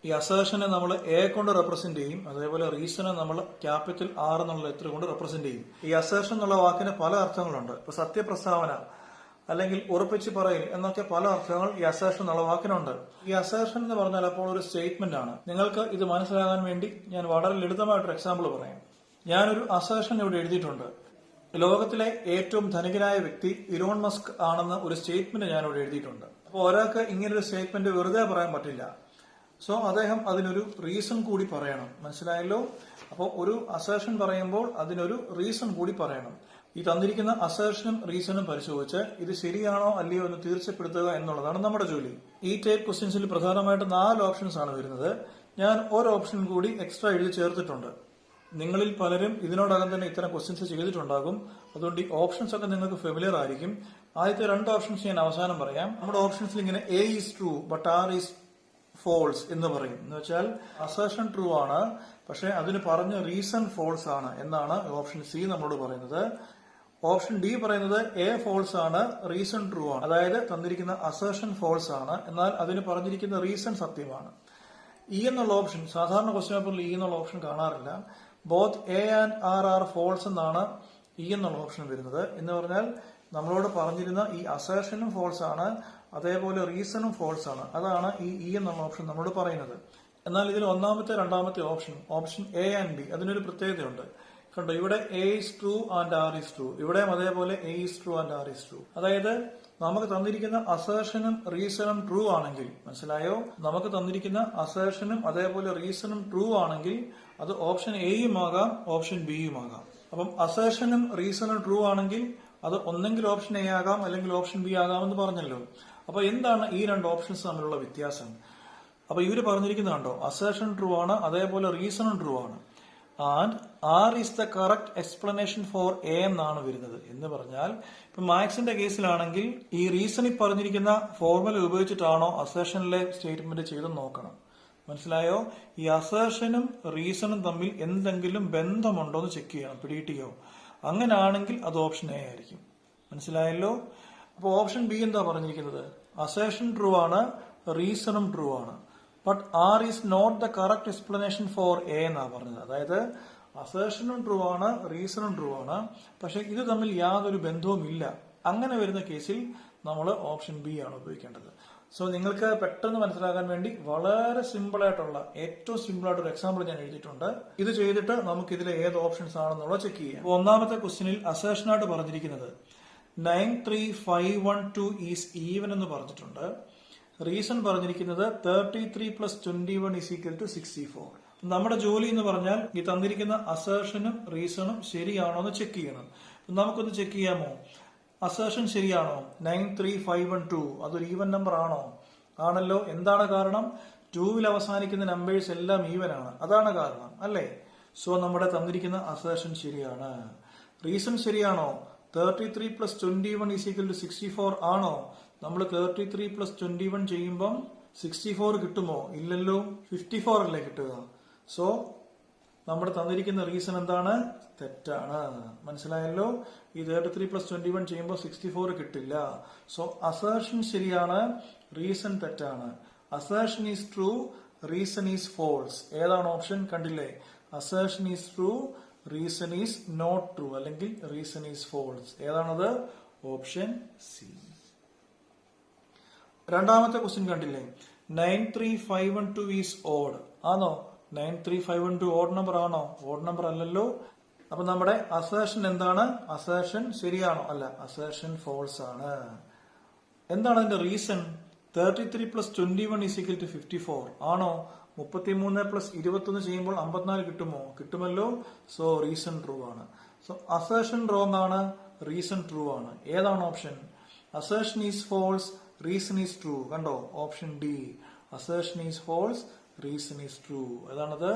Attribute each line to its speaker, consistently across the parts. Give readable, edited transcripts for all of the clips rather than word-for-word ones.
Speaker 1: ഈ അസേഷനെ നമ്മൾ എ കൊണ്ട് റെപ്രസെന്റ് ചെയ്യും, അതേപോലെ റീസനെ നമ്മൾ ക്യാപിറ്റൽ ആർ എന്നുള്ള ലെറ്റർ കൊണ്ട് റെപ്രസെന്റ് ചെയ്യും. ഈ അസേഷൻ എന്നുള്ള വാക്കിന് പല അർത്ഥങ്ങളുണ്ട്. ഇപ്പൊ സത്യപ്രസ്താവന അല്ലെങ്കിൽ ഉറപ്പിച്ച് പറയൽ എന്നൊക്കെ പല അർത്ഥങ്ങൾ ഈ അസേഷൻ എന്നുള്ള വാക്കിനുണ്ട്. ഈ അസേഷൻ എന്ന് പറഞ്ഞാൽ അപ്പോൾ ഒരു സ്റ്റേറ്റ്മെന്റ് ആണ്. നിങ്ങൾക്ക് ഇത് മനസ്സിലാകാൻ വേണ്ടി ഞാൻ വളരെ ലളിതമായിട്ടൊരു എക്സാമ്പിൾ പറയാം. ഞാനൊരു അസേഷൻ ഇവിടെ എഴുതിയിട്ടുണ്ട്. ലോകത്തിലെ ഏറ്റവും ധനികനായ വ്യക്തി ഇലോൺ മസ്ക് ആണെന്ന് ഒരു സ്റ്റേറ്റ്മെന്റ് ഞാൻ ഇവിടെ എഴുതിയിട്ടുണ്ട്. അപ്പോൾ ഒരാൾക്ക് ഇങ്ങനൊരു സ്റ്റേറ്റ്മെന്റ് വെറുതെ പറയാൻ പറ്റില്ല. സോ അദ്ദേഹം അതിനൊരു റീസൺ കൂടി പറയണം. മനസ്സിലായല്ലോ? അപ്പോൾ ഒരു അസേഷൻ പറയുമ്പോൾ അതിനൊരു റീസൺ കൂടി പറയണം. ഈ തന്നിരിക്കുന്ന അസേഷനും റീസണും പരിശോധിച്ച് ഇത് ശരിയാണോ അല്ലയോ എന്ന് തീർച്ചപ്പെടുത്തുക എന്നുള്ളതാണ് നമ്മുടെ ജോലി. ഈ ടൈപ്പ് ക്വസ്റ്റ്യൻസിൽ പ്രധാനമായിട്ട് 4 ഓപ്ഷൻസ് ആണ് വരുന്നത്. ഞാൻ ഒരു ഓപ്ഷൻ കൂടി എക്സ്ട്രാ എഴുതി ചേർത്തിട്ടുണ്ട്. നിങ്ങളിൽ പലരും ഇതിനോടകം തന്നെ ഇത്തരം ക്വസ്റ്റ്യൻസ് ചെയ്തിട്ടുണ്ടാകും. അതുകൊണ്ട് ഈ ഓപ്ഷൻസ് ഒക്കെ നിങ്ങൾക്ക് ഫെമിലിയർ ആയിരിക്കും. ആദ്യത്തെ 2 ഓപ്ഷൻസ് ഞാൻ അവസാനം പറയാം. നമ്മുടെ ഓപ്ഷൻസിൽ ഇങ്ങനെ A is true but R is false എന്ന് പറയും. എന്ന് വെച്ചാൽ അസേഷൻ ട്രൂ ആണ്, പക്ഷെ അതിന് പറഞ്ഞ റീസൺ ഫോൾസ് ആണ് എന്നാണ് ഓപ്ഷൻ സി നമ്മളോട് പറയുന്നത്. ഓപ്ഷൻ ഡി പറയുന്നത് എ ഫോൾസ് ആണ്, റീസൺ ട്രൂ ആണ്. അതായത് തന്നിരിക്കുന്ന അസേഷൻ ഫോൾസ് ആണ്, എന്നാൽ അതിന് പറഞ്ഞിരിക്കുന്ന റീസൺ സത്യമാണ്. ഇ എന്നുള്ള ഓപ്ഷൻ സാധാരണ ക്വസ്റ്റ്യൻ പേപ്പറിൽ ഇ എന്നുള്ള ഓപ്ഷൻ കാണാറില്ല. Both A and R are false എന്നാണ് ഇ എന്നുള്ള ഓപ്ഷൻ വരുന്നത്. എന്ന് പറഞ്ഞാൽ നമ്മളോട് പറഞ്ഞിരുന്ന ഈ അസേഷനും ഫോൾസ് ആണ്, അതേപോലെ റീസണും ഫോൾസ് ആണ്. അതാണ് ഈ ഇ എന്നുള്ള ഓപ്ഷൻ നമ്മളോട് പറയുന്നത്. എന്നാൽ ഇതിൽ ഒന്നാമത്തെ 2ാമത്തെ ഓപ്ഷൻ എ ആൻഡ് ബി, അതിനൊരു പ്രത്യേകതയുണ്ട്. കണ്ടോ, ഇവിടെ A is true and R is true, ഇവിടെയും അതേപോലെ A is true and R is true. അതായത് നമുക്ക് തന്നിരിക്കുന്ന അസേഷനും റീസണും ട്രൂ ആണെങ്കിൽ, മനസ്സിലായോ? നമുക്ക് തന്നിരിക്കുന്ന അസേഷനും അതേപോലെ റീസണും ട്രൂ ആണെങ്കിൽ അത് ഓപ്ഷൻ എയും ആകാം, ഓപ്ഷൻ ബിയും ആകാം. അപ്പം അസേഷനും റീസണും ട്രൂ ആണെങ്കിൽ അത് ഒന്നെങ്കിൽ ഓപ്ഷൻ എ ആകാം അല്ലെങ്കിൽ ഓപ്ഷൻ ബി ആകാമെന്ന് പറഞ്ഞല്ലോ. അപ്പൊ എന്താണ് ഈ 2 ഓപ്ഷൻസ് തമ്മിലുള്ള വ്യത്യാസം? അപ്പൊ ഇവര് പറഞ്ഞിരിക്കുന്നതുണ്ടോ, അസേഷൻ ട്രൂ ആണ്, അതേപോലെ റീസണും ട്രൂ ആണ്. And R is the correct explanation for A എന്നാണ് വരുന്നത്. എന്ന് പറഞ്ഞാൽ ഇപ്പൊ മാത്സിന്റെ കേസിലാണെങ്കിൽ ഈ റീസണിൽ പറഞ്ഞിരിക്കുന്ന ഫോർമുല ഉപയോഗിച്ചിട്ടാണോ അസേഷനിലെ സ്റ്റേറ്റ്മെന്റ് ചെയ്തെന്ന് നോക്കണം. മനസ്സിലായോ? ഈ അസേഷനും റീസണും തമ്മിൽ എന്തെങ്കിലും ബന്ധമുണ്ടോ എന്ന് ചെക്ക് ചെയ്യണം, പിടികിട്ടിയോ? അങ്ങനെയാണെങ്കിൽ അത് ഓപ്ഷൻ എ ആയിരിക്കും. മനസ്സിലായല്ലോ? അപ്പൊ ഓപ്ഷൻ ബി എന്താ പറഞ്ഞിരിക്കുന്നത്? അസേഷൻ ട്രൂ ആണ്, റീസണും ട്രൂ ആണ്, but R is not the correct explanation for A എന്നാ പറഞ്ഞത്. അതായത് അസേഷനും ട്രൂ ആണ്, റീസണും ട്രൂ ആണ്, പക്ഷെ ഇത് തമ്മിൽ യാതൊരു ബന്ധവും ഇല്ല. അങ്ങനെ വരുന്ന കേസിൽ നമ്മൾ ഓപ്ഷൻ ബി ആണ് ഉപയോഗിക്കേണ്ടത്. സോ നിങ്ങൾക്ക് പെട്ടെന്ന് മനസ്സിലാക്കാൻ വേണ്ടി വളരെ സിമ്പിൾ ആയിട്ടുള്ള, ഏറ്റവും സിമ്പിൾ ആയിട്ടൊരു എക്സാമ്പിൾ ഞാൻ എഴുതിയിട്ടുണ്ട്. ഇത് ചെയ്തിട്ട് നമുക്ക് ഇതിലെ ഏത് ഓപ്ഷൻസ് ആണെന്നുള്ളത് ചെക്ക് ചെയ്യാം. ഒന്നാമത്തെ ക്വസ്റ്റ്യനിൽ അസേഷനായിട്ട് പറഞ്ഞിരിക്കുന്നത് 93512 ഈസ് ഈവൻ എന്ന് പറഞ്ഞിട്ടുണ്ട്. റീസൺ പറഞ്ഞിരിക്കുന്നത് 33 + 21 = 64. നമ്മുടെ ജോലി എന്ന് പറഞ്ഞാൽ ഈ തന്നിരിക്കുന്ന അസേഷനും റീസണും ശരിയാണോ എന്ന് ചെക്ക് ചെയ്യണം. നമുക്കൊന്ന് ചെക്ക് ചെയ്യാമോ? അസേഷൻ ശരിയാണോ? 93512 അതൊരു ഈവൻ നമ്പർ ആണോ? ആണല്ലോ. എന്താണ് കാരണം? 2 അവസാനിക്കുന്ന നമ്പേഴ്സ് എല്ലാം ഈവൻ ആണ്, അതാണ് കാരണം അല്ലേ? സോ നമ്മുടെ തന്നിരിക്കുന്ന അസേഷൻ ശരിയാണ്. റീസൺ ശരിയാണോ? 33 + 21 = 64 ആണോ? നമ്മൾ 33 + 21 ചെയ്യുമ്പം 64 കിട്ടുമോ? ഇല്ലല്ലോ, 54 അല്ലേ കിട്ടുക. സോ നമ്മുടെ തന്നിരിക്കുന്ന റീസൺ എന്താണ്? തെറ്റാണ്. മനസ്സിലായല്ലോ? ഈ 33 + 21 ചെയ്യുമ്പോൾ 64 കിട്ടില്ല. സോ അസേഷൻ ശരിയാണ്, റീസൺ തെറ്റാണ്. Assertion is true, reason is false. ഏതാണ് ഓപ്ഷൻ? കണ്ടില്ലേ? Assertion is true, reason is not true, അല്ലെങ്കിൽ റീസൺ ഈസ് ഫോൾസ്. ഏതാണത്? Option C. 2ാമത്തെ ക്വസ്റ്റ്യൻ കണ്ടില്ലേ? 93512 ഈസ് ഓഡ് ആണോ? 93512 ഓഡ് നമ്പർ ആണോ? ഓഡ് നമ്പർ അല്ലല്ലോ. അപ്പൊ നമ്മുടെ അസേഷൻ എന്താണ്? അസേഷൻ ശരിയാണോ? അല്ല, അസേഷൻ ഫോൾസ് ആണ്. എന്താണ് അതിന്റെ റീസൺ? 33 + 21 = 54 ആണോ? 33 + 21 ചെയ്യുമ്പോൾ 54 കിട്ടുമോ? കിട്ടുമല്ലോ. സോ റീസൺ ട്രൂ ആണ്. സോ അസേഷൻ റോങ് ആണ്, റീസൺ ട്രൂ ആണ്. ഏതാണ് option? Assertion is false, reason is true. കണ്ടോ? Option D. Assertion is false, reason is true. ഏതാണത്?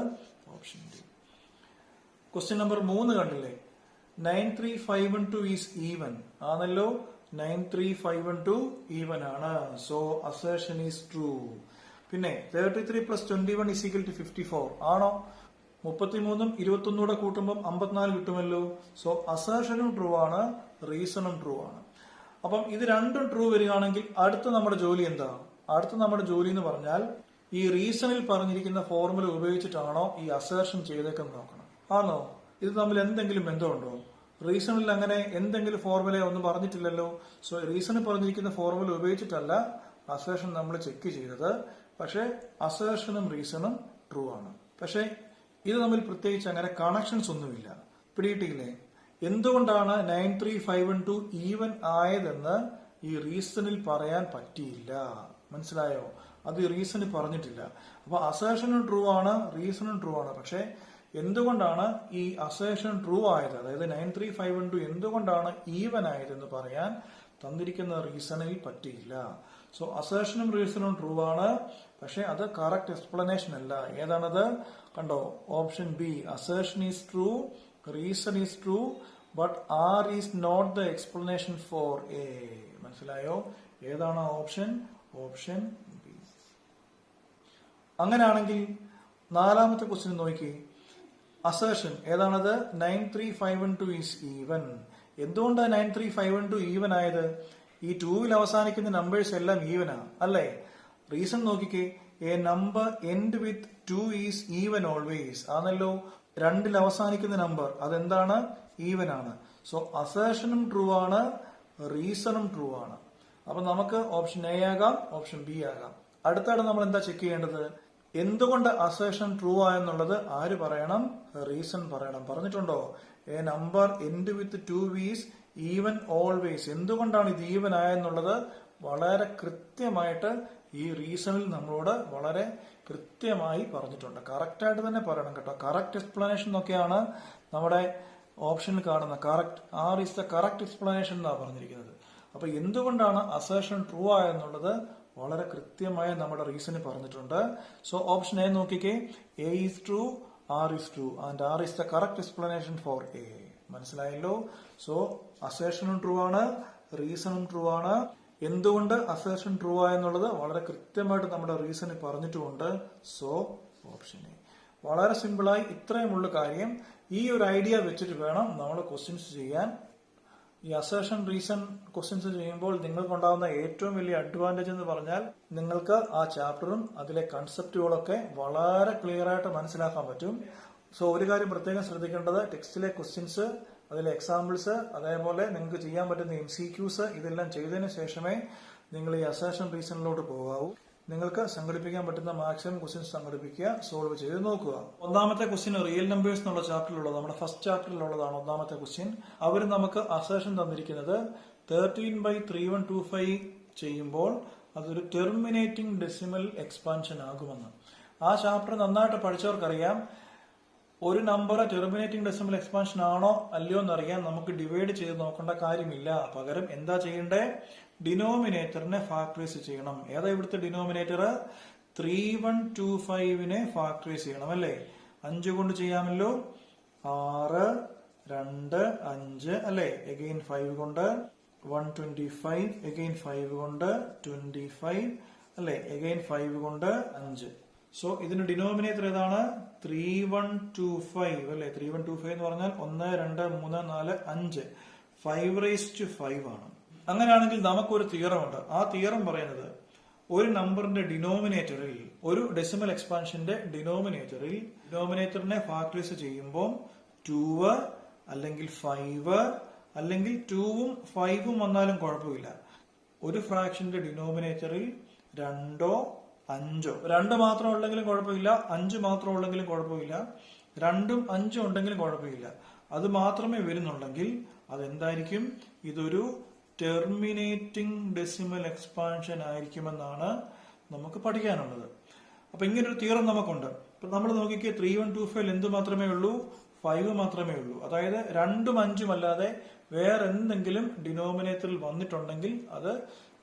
Speaker 1: Option D. ക്വസ്റ്റ്യൻ നമ്പർ 3 കണ്ടില്ലേ? 93512 ഈസ് ഈവൻ ആണല്ലോ. 93512 ഈവൻ ആണ്. So assertion is true. പിന്നെ 33 + 21 = 54 ആണോ? 33ഉം 21 കൂട്ടുമ്പോൾ 54 കിട്ടുമല്ലോ. സോ അസേഷനും ട്രൂ ആണ്, റീസണും ട്രൂ ആണ്. അപ്പം ഇത് രണ്ടും ട്രൂ വരികയാണെങ്കിൽ അടുത്ത നമ്മുടെ ജോലി എന്താ? അടുത്ത നമ്മുടെ ജോലി എന്ന് പറഞ്ഞാൽ ഈ റീസണിൽ പറഞ്ഞിരിക്കുന്ന ഫോർമുല ഉപയോഗിച്ചിട്ടാണോ ഈ അസേർഷൻ ചെയ്തേക്കെന്ന് നോക്കണം. ആണോ? ഇത് തമ്മിൽ എന്തെങ്കിലും ബന്ധമുണ്ടോ? റീസണിൽ അങ്ങനെ എന്തെങ്കിലും ഫോർമുല ഒന്നും പറഞ്ഞിട്ടില്ലല്ലോ. സോ റീസണിൽ പറഞ്ഞിരിക്കുന്ന ഫോർമുല ഉപയോഗിച്ചിട്ടല്ല അസേർഷൻ നമ്മൾ ചെക്ക് ചെയ്തത്. പക്ഷേ അസേർഷനും റീസണും ട്രൂ ആണ്. പക്ഷേ ഇത് തമ്മിൽ പ്രത്യേകിച്ച് അങ്ങനെ കണക്ഷൻസ് ഒന്നുമില്ല. പിടിയിട്ടില്ലേ? എന്തുകൊണ്ടാണ് 93512 ഈവൻ ആയതെന്ന് ഈ റീസണിൽ പറയാൻ പറ്റിയില്ല. മനസ്സിലായോ? അത് ഈ റീസണിൽ പറഞ്ഞിട്ടില്ല. അപ്പൊ അസേർഷനും ട്രൂ ആണ്, റീസണും ട്രൂ ആണ്. പക്ഷെ എന്തുകൊണ്ടാണ് ഈ അസേർഷൻ ട്രൂ ആയത്, അതായത് 93512 എന്തുകൊണ്ടാണ് ഈവൻ ആയതെന്ന് പറയാൻ തന്നിരിക്കുന്ന റീസണിൽ പറ്റിയില്ല. സോ അസേർഷനും റീസണും ട്രൂ ആണ്, പക്ഷെ അത് കറക്റ്റ് എക്സ്പ്ലനേഷൻ അല്ല. ഏതാണത്? കണ്ടോ, option B. Assertion is true, reason is true, but R is not the explanation for A. മനസ്സിലായോ? ഏതാണ് ഓപ്ഷൻ? Option B. അങ്ങനെയാണെങ്കിൽ നാലാമത്തെ ക്വസ്റ്റ്യൻ നോക്കി. അസേർഷൻ ഏതാണത്? 93512 ഈസ് ഈവൻ. എന്തുകൊണ്ടാണ് 93512 ഈവൻ ആയത്? ഈ 2-ൽ അവസാനിക്കുന്ന നമ്പേഴ്സ് എല്ലാം ഈവനാ അല്ലേ? റീസൺ നോക്കിക്കേ. A number end with 2 is even always ആണല്ലോ. 2-ൽ അവസാനിക്കുന്ന നമ്പർ അതെന്താണ്? ഈവൻ ആണ്. സോ അസേർഷനും ട്രൂ ആണ്, റീസണും ട്രൂ ആണ്. അപ്പൊ നമുക്ക് ഓപ്ഷൻ എ ആകാം, ഓപ്ഷൻ ബി ആകാം. അടുത്താണ് നമ്മൾ എന്താ ചെക്ക് ചെയ്യേണ്ടത്? എന്തുകൊണ്ട് അസേർഷൻ ട്രൂ ആയെന്നുള്ളത് ആര് പറയണം? റീസൺ പറയണം. പറഞ്ഞിട്ടുണ്ടോ? A number end with 2 is even always. എന്തുകൊണ്ടാണ് ഇത് ഈവൻ ആയെന്നുള്ളത് വളരെ കൃത്യമായിട്ട് ഈ റീസണിൽ നമ്മളോട് വളരെ കൃത്യമായി പറഞ്ഞിട്ടുണ്ട്. കറക്റ്റായിട്ട് തന്നെ പറയണം കേട്ടോ. കറക്റ്റ് എക്സ്പ്ലനേഷൻ എന്നൊക്കെയാണ് നമ്മുടെ ഓപ്ഷനിൽ കാണുന്ന correct. R is the correct explanation എന്നാണ് പറഞ്ഞിരിക്കുന്നത്. അപ്പൊ എന്തുകൊണ്ടാണ് അസേർഷൻ ട്രൂ ആയെന്നുള്ളത് വളരെ കൃത്യമായി നമ്മുടെ റീസണിൽ പറഞ്ഞിട്ടുണ്ട്. സോ ഓപ്ഷൻ എ നോക്കിക്കേ. A is true, R is true, and R is the correct explanation for A. മനസ്സിലായല്ലോ? സോ അസേർഷനും ട്രൂ ആണ്, റീസണും ട്രൂ ആണ്. എന്തുകൊണ്ട് അസേർഷൻ ട്രൂ ആയെന്നുള്ളത് വളരെ കൃത്യമായിട്ട് നമ്മുടെ റീസണിൽ പറഞ്ഞിട്ടുമുണ്ട്. So option A. വളരെ സിമ്പിളായി ഇത്രയുമുള്ള കാര്യം. ഈ ഒരു ഐഡിയ വെച്ചിട്ട് വേണം നമ്മൾ ക്വസ്റ്റ്യൻസ് ചെയ്യാൻ. ഈ അസേർഷൻ റീസൺ ക്വസ്റ്റ്യൻസ് ചെയ്യുമ്പോൾ നിങ്ങൾക്കുണ്ടാകുന്ന ഏറ്റവും വലിയ അഡ്വാൻറ്റേജ് എന്ന് പറഞ്ഞാൽ നിങ്ങൾക്ക് ആ ചാപ്റ്ററും അതിലെ കൺസെപ്റ്റുകളൊക്കെ വളരെ ക്ലിയർ ആയിട്ട് മനസ്സിലാക്കാൻ പറ്റും. സോ ഒരു കാര്യം പ്രത്യേകം ശ്രദ്ധിക്കേണ്ടത്, ടെക്സ്റ്റിലെ ക്വസ്റ്റ്യൻസ്, അതിലെ എക്സാമ്പിൾസ്, അതേപോലെ നിങ്ങൾക്ക് ചെയ്യാൻ പറ്റുന്ന MCQs ഇതെല്ലാം ചെയ്തതിനു ശേഷമേ നിങ്ങൾ ഈ അസേർഷൻ റീസണിലോട്ട് പോകാവൂ. നിങ്ങൾക്ക് സംഘടിപ്പിക്കാൻ പറ്റുന്ന മാക്സിമം ക്വസ്റ്റ്യൻസ് സംഘടിപ്പിക്കുക, സോൾവ് ചെയ്ത് നോക്കുക. ഒന്നാമത്തെ ക്വസ്റ്റ്യൻ റിയൽ നമ്പേഴ്സ് എന്നുള്ള ചാപ്റ്ററിലുള്ളത്, നമ്മുടെ ഫസ്റ്റ് ചാപ്റ്ററിലുള്ളതാണ് ഒന്നാമത്തെ ക്വസ്റ്റ്യൻ. അവർ നമുക്ക് അസേർഷൻ തന്നിരിക്കുന്നത് 13/3125 ചെയ്യുമ്പോൾ അതൊരു ടെർമിനേറ്റിംഗ് ഡെസിമൽ എക്സ്പാൻഷൻ ആകുമെന്ന്. ആ ചാപ്റ്റർ നന്നായിട്ട് പഠിച്ചവർക്കറിയാം ഒരു നമ്പർ ടെർമിനേറ്റിംഗ് ഡെസിമൽ എക്സ്പാൻഷൻ ആണോ അല്ലയോ എന്നറിയാൻ നമുക്ക് ഡിവൈഡ് ചെയ്ത് നോക്കേണ്ട കാര്യമില്ല. പകരം എന്താ ചെയ്യണ്ടേ? ഡിനോമിനേറ്ററിനെ ഫാക്ടറൈസ് ചെയ്യണം. ഏതാ ഇവിടുത്തെ ഡിനോമിനേറ്റർ? 3125നെ ഫാക്ടറൈസ് ചെയ്യണം അല്ലേ? 5 കൊണ്ട് ചെയ്യാമല്ലോ. 6, 2, 5 അല്ലേ? അഗെയിൻ 5 കൊണ്ട് 125, അഗെയിൻ 5 കൊണ്ട് 25 അല്ലേ? അഗെയിൻ 5 കൊണ്ട് 5. സോ ഇതിന് ഡിനോമിനേറ്റർ ഏതാണ്? 3125 അല്ലെ? 3125 എന്ന് പറഞ്ഞാൽ 1, 2, 3, 4, 5 5/5 ആണ്. അങ്ങനെയാണെങ്കിൽ നമുക്കൊരു തിയറം ഉണ്ട്. ആ തിയറം പറയുന്നത് ഒരു നമ്പറിന്റെ ഡിനോമിനേറ്ററിൽ, ഒരു ഡെസിമൽ എക്സ്പാൻഷന്റെ ഡിനോമിനേറ്ററിനെ ഫാക്ടറൈസ് ചെയ്യുമ്പോൾ 2 അല്ലെങ്കിൽ 5 അല്ലെങ്കിൽ 2ഉം 5ഉം വന്നാലും കുഴപ്പമില്ല. ഒരു ഫ്രാക്ഷന്റെ ഡിനോമിനേറ്ററിൽ 2 5 2 മാത്രം ഉള്ളെങ്കിലും കുഴപ്പമില്ല, 5 മാത്രം ഉള്ളെങ്കിലും കുഴപ്പമില്ല, 2ഉം 5ഉം ഉണ്ടെങ്കിലും കുഴപ്പമില്ല. അത് മാത്രമേ വരുന്നുണ്ടെങ്കിൽ അതെന്തായിരിക്കും? ഇതൊരു ടെർമിനേറ്റിംഗ് ഡെസിമൽ എക്സ്പാൻഷൻ ആയിരിക്കുമെന്നാണ് നമുക്ക് പഠിക്കാനുള്ളത്. അപ്പൊ ഇങ്ങനൊരു തിയറം നമുക്കുണ്ട്. ഇപ്പൊ നമ്മൾ നോക്കിക്കേ, 3125 എന്ത് മാത്രമേ ഉള്ളൂ? 5 മാത്രമേ ഉള്ളൂ. അതായത് 2ഉം 5ഉം അല്ലാതെ വേറെ എന്തെങ്കിലും ഡിനോമിനേറ്ററിൽ വന്നിട്ടുണ്ടെങ്കിൽ അത്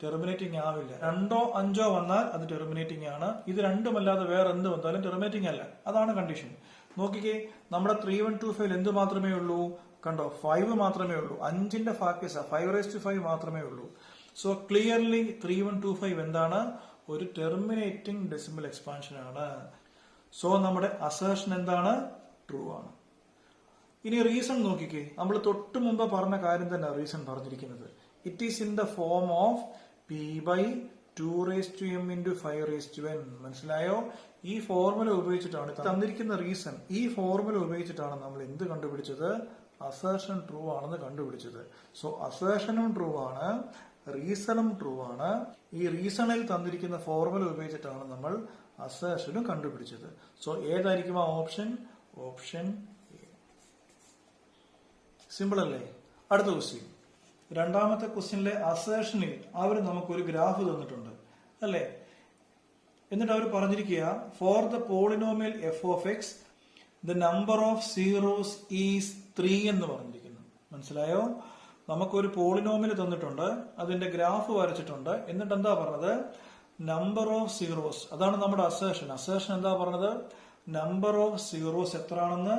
Speaker 1: ടെർമിനേറ്റിംഗ് ആവില്ല. 2ഓ 5ഓ വന്നാൽ അത് ടെർമിനേറ്റിംഗ് ആണ്. ഇത് രണ്ടുമല്ലാതെ വേറെ എന്ത് വന്നാലും ടെർമിനേറ്റിംഗ് അല്ല. അതാണ് കണ്ടീഷൻ. നോക്കിക്കേ, നമ്മുടെ 3125 എന്ത് മാത്രമേ ഉള്ളൂ? കണ്ടോ, 5 മാത്രമേ ഉള്ളൂ. 5ന്റെ ഫാക്ടേഴ്സ് 5/5 മാത്രമേ ഉള്ളൂ. സോ ക്ലിയർലി 3125 എന്താണ്? ഒരു ടെർമിനേറ്റിംഗ് ഡെസിമൽ എക്സ്പാൻഷൻ ആണ്. സോ നമ്മുടെ അസേർഷൻ എന്താണ്? ട്രൂ ആണ്. ഇനി റീസൺ നോക്കിക്കേ. നമ്മൾ തൊട്ട് മുമ്പ് പറഞ്ഞ കാര്യം തന്നെ റീസൺ പറഞ്ഞിരിക്കുന്നത്. It is in the form of P/, 2m into 5n. മനസ്സിലായോ? ഈ ഫോർമുല ഉപയോഗിച്ചിട്ടാണ് തന്നിരിക്കുന്ന റീസൺ, ഈ ഫോർമുല ഉപയോഗിച്ചിട്ടാണ് നമ്മൾ എന്ത് കണ്ടുപിടിച്ചത്? അസേർഷൻ ട്രൂ ആണെന്ന് കണ്ടുപിടിച്ചത്. സോ അസേർഷനും ട്രൂ ആണ്, റീസണും ട്രൂ ആണ്. ഈ റീസണിൽ തന്നിരിക്കുന്ന ഫോർമുല ഉപയോഗിച്ചിട്ടാണ് നമ്മൾ അസേർഷനും കണ്ടുപിടിച്ചത്. സോ ഏതായിരിക്കും ആ ഓപ്ഷൻ? Option A. സിമ്പിൾ അല്ലേ? അടുത്ത ക്വസ്റ്റ്യൻ. രണ്ടാമത്തെ ക്വസ്റ്റ്യനിലെ അസേർഷനിൽ അവർ നമുക്കൊരു ഗ്രാഫ് തന്നിട്ടുണ്ട് അല്ലേ? എന്നിട്ട് അവർ പറഞ്ഞിരിക്കുക for the polynomial F of X the number of zeros is 3 എന്ന് പറഞ്ഞിരിക്കുന്നു. മനസ്സിലായോ? നമുക്കൊരു പോളിനോമിയൽ തന്നിട്ടുണ്ട്, അതിന്റെ ഗ്രാഫ് വരച്ചിട്ടുണ്ട്. എന്നിട്ട് എന്താ പറഞ്ഞത്? Number of zeros. അതാണ് നമ്മുടെ അസേർഷൻ. അസേർഷൻ എന്താ പറഞ്ഞത്? നമ്പർ ഓഫ് സീറോസ് എത്ര ആണെന്ന്?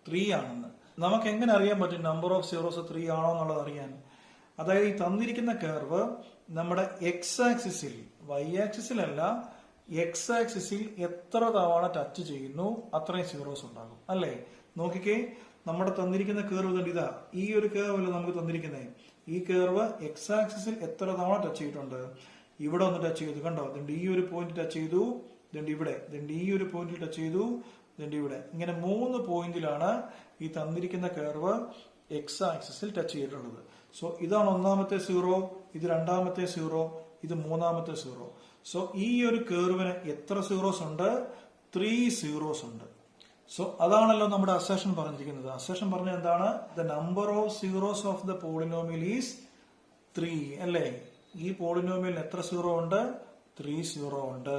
Speaker 1: 3 ആണെന്ന്. നമുക്ക് എങ്ങനെ അറിയാൻ പറ്റും നമ്പർ ഓഫ് സീറോസ് 3 ആണോ എന്നുള്ളത് അറിയാൻ? അതായത് ഈ തന്നിരിക്കുന്ന കർവ് നമ്മുടെ എക്സ് ആക്സിസിൽ, വൈ ആക്സിസിലല്ല, എക്സ് ആക്സിസിൽ എത്ര തവണ ടച്ച് ചെയ്യുന്നു അത്രയും സീറോസ് ഉണ്ടാകും അല്ലേ? നോക്കിക്കേ, നമ്മുടെ തന്നിരിക്കുന്ന കർവ് ഇതാ, ഈ ഒരു കർവ് അല്ല നമുക്ക് തന്നിരിക്കുന്നത്. ഈ കർവ് എക്സ് ആക്സിസിൽ എത്ര തവണ ടച്ച് ചെയ്തിട്ടുണ്ട്? ഇവിടെ ഒന്ന് ടച്ച് ചെയ്തു, കണ്ടോ? ഇതിന്റെ ഈ ഒരു പോയിന്റ് ടച്ച് ചെയ്തു, ഇതിന്റെ ഇവിടെ, ഇതിന്റെ ഈ ഒരു പോയിന്റിൽ ടച്ച് ചെയ്തു, ഇതിന്റെ ഇവിടെ. ഇങ്ങനെ 3 പോയിന്റിലാണ് ഈ തന്നിരിക്കുന്ന കർവ് എക്സ് ആക്സിസിൽ ടച്ച് ചെയ്തിട്ടുള്ളത്. സോ ഇതാണ് ഒന്നാമത്തെ സീറോ, ഇത് രണ്ടാമത്തെ സീറോ, ഇത് മൂന്നാമത്തെ സീറോ. സോ ഈ ഒരു കർവിന് എത്ര സീറോസ് ഉണ്ട്? 3 സീറോസ് ഉണ്ട്. സോ അതാണല്ലോ നമ്മുടെ അസേർഷൻ പറഞ്ഞിരിക്കുന്നത്. അസേർഷൻ പറഞ്ഞത് എന്താണ്? The number of zeros of the polynomial is 3 അല്ലേ? ഈ പോളിനോമിയലിന് എത്ര സീറോ ഉണ്ട്? 3 സീറോ ഉണ്ട്.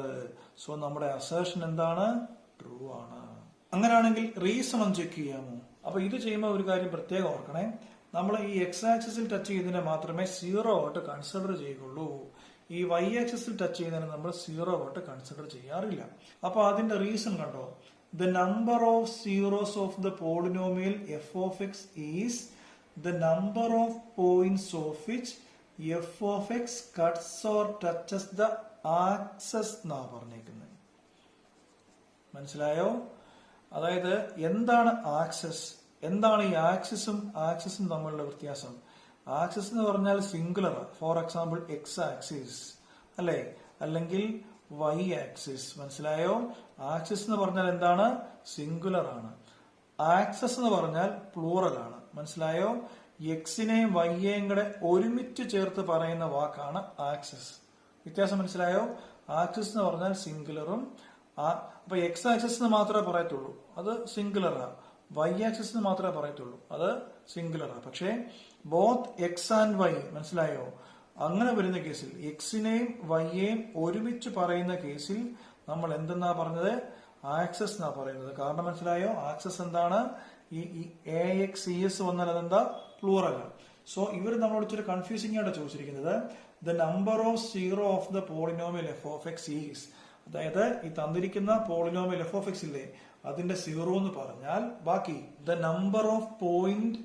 Speaker 1: സോ നമ്മുടെ അസേർഷൻ എന്താണ്? ട്രൂ ആണ്. അങ്ങനെയാണെങ്കിൽ റീസൺ ഒന്ന് ചെക്ക് ചെയ്യാമോ? അപ്പൊ ഇത് ചെയ്യുമ്പോൾ ഒരു കാര്യം പ്രത്യേകം ഓർക്കണേ, നമ്മൾ ഈ എക്സ് ആക്സിസിൽ ടച്ച് ചെയ്യുന്നതിനെ മാത്രമേ സീറോ ആയിട്ട് കൺസിഡർ ചെയ്യുള്ളൂ. ഈ വൈ ആക്സിസിൽ ടച്ച് ചെയ്യുന്നതിന് നമ്മൾ സീറോ ആയിട്ട് കൺസിഡർ ചെയ്യാറില്ല. അപ്പൊ അതിന്റെ റീസൺ കണ്ടോ? The number of zeros of the polynomial F of X is the number of points of which F of X cuts or touches the access എന്നാ പറഞ്ഞേക്കുന്നത്. മനസ്സിലായോ? അതായത് എന്താണ് ആക്സസ്, എന്താണ് ഈ ആക്സിസും തമ്മിലുള്ള വ്യത്യാസം? ആക്സിസ് എന്ന് പറഞ്ഞാൽ singular, for example X axis അല്ലെ, അല്ലെങ്കിൽ വൈ ആക്സിസ്. മനസ്സിലായോ? ആക്സിസ് എന്ന് പറഞ്ഞാൽ എന്താണ്? സിംഗുലർ ആണ്. ആക്സസ് എന്ന് പറഞ്ഞാൽ പ്ലൂറൽ ആണ്. മനസ്സിലായോ? എക്സിനെയും വൈയെയും കൂടെ ഒരുമിച്ച് ചേർത്ത് പറയുന്ന വാക്കാണ് ആക്സിസ്. വ്യത്യാസം മനസ്സിലായോ? ആക്സിസ് എന്ന് പറഞ്ഞാൽ സിംഗുലറും, അപ്പൊ എക്സ് ആക്സിസ് എന്ന് മാത്രമേ പറയത്തുള്ളൂ, അത് സിംഗുലറാ. വൈ ആക്സിസ് എന്ന് മാത്രമേ പറയത്തുള്ളൂ, അത് സിംഗുലറാ. പക്ഷേ ബോത്ത് എക്സ് ആൻഡ് വൈ, മനസ്സിലായോ? അങ്ങനെ വരുന്ന കേസിൽ എക്സിനെയും വൈയെയും ഒരുമിച്ച് പറയുന്ന കേസിൽ നമ്മൾ എന്തെന്നാ പറഞ്ഞത്? ആക്സസ് എന്നാ പറയുന്നത്. കാരണം മനസ്സിലായോ? ആക്സസ് എന്താണ്? ഈ എ എക്സ് ഇ എസ് വന്നാൽ അതെന്താ? പ്ലൂറലാണ്. സോ ഇവർ നമ്മളോട് ഇച്ചിരി കൺഫ്യൂസിംഗ് ആയിട്ട് ചോദിച്ചിരിക്കുന്നത് the number of zero of the polynomial F of X is, അതായത് ഈ തന്നിരിക്കുന്ന പോളിനോമിയൽ എഫ് ഓഫ് എക്സ് ഇല്ലേ, അതിന്റെ സീറോ എന്ന് പറഞ്ഞാൽ ബാക്കി the number of point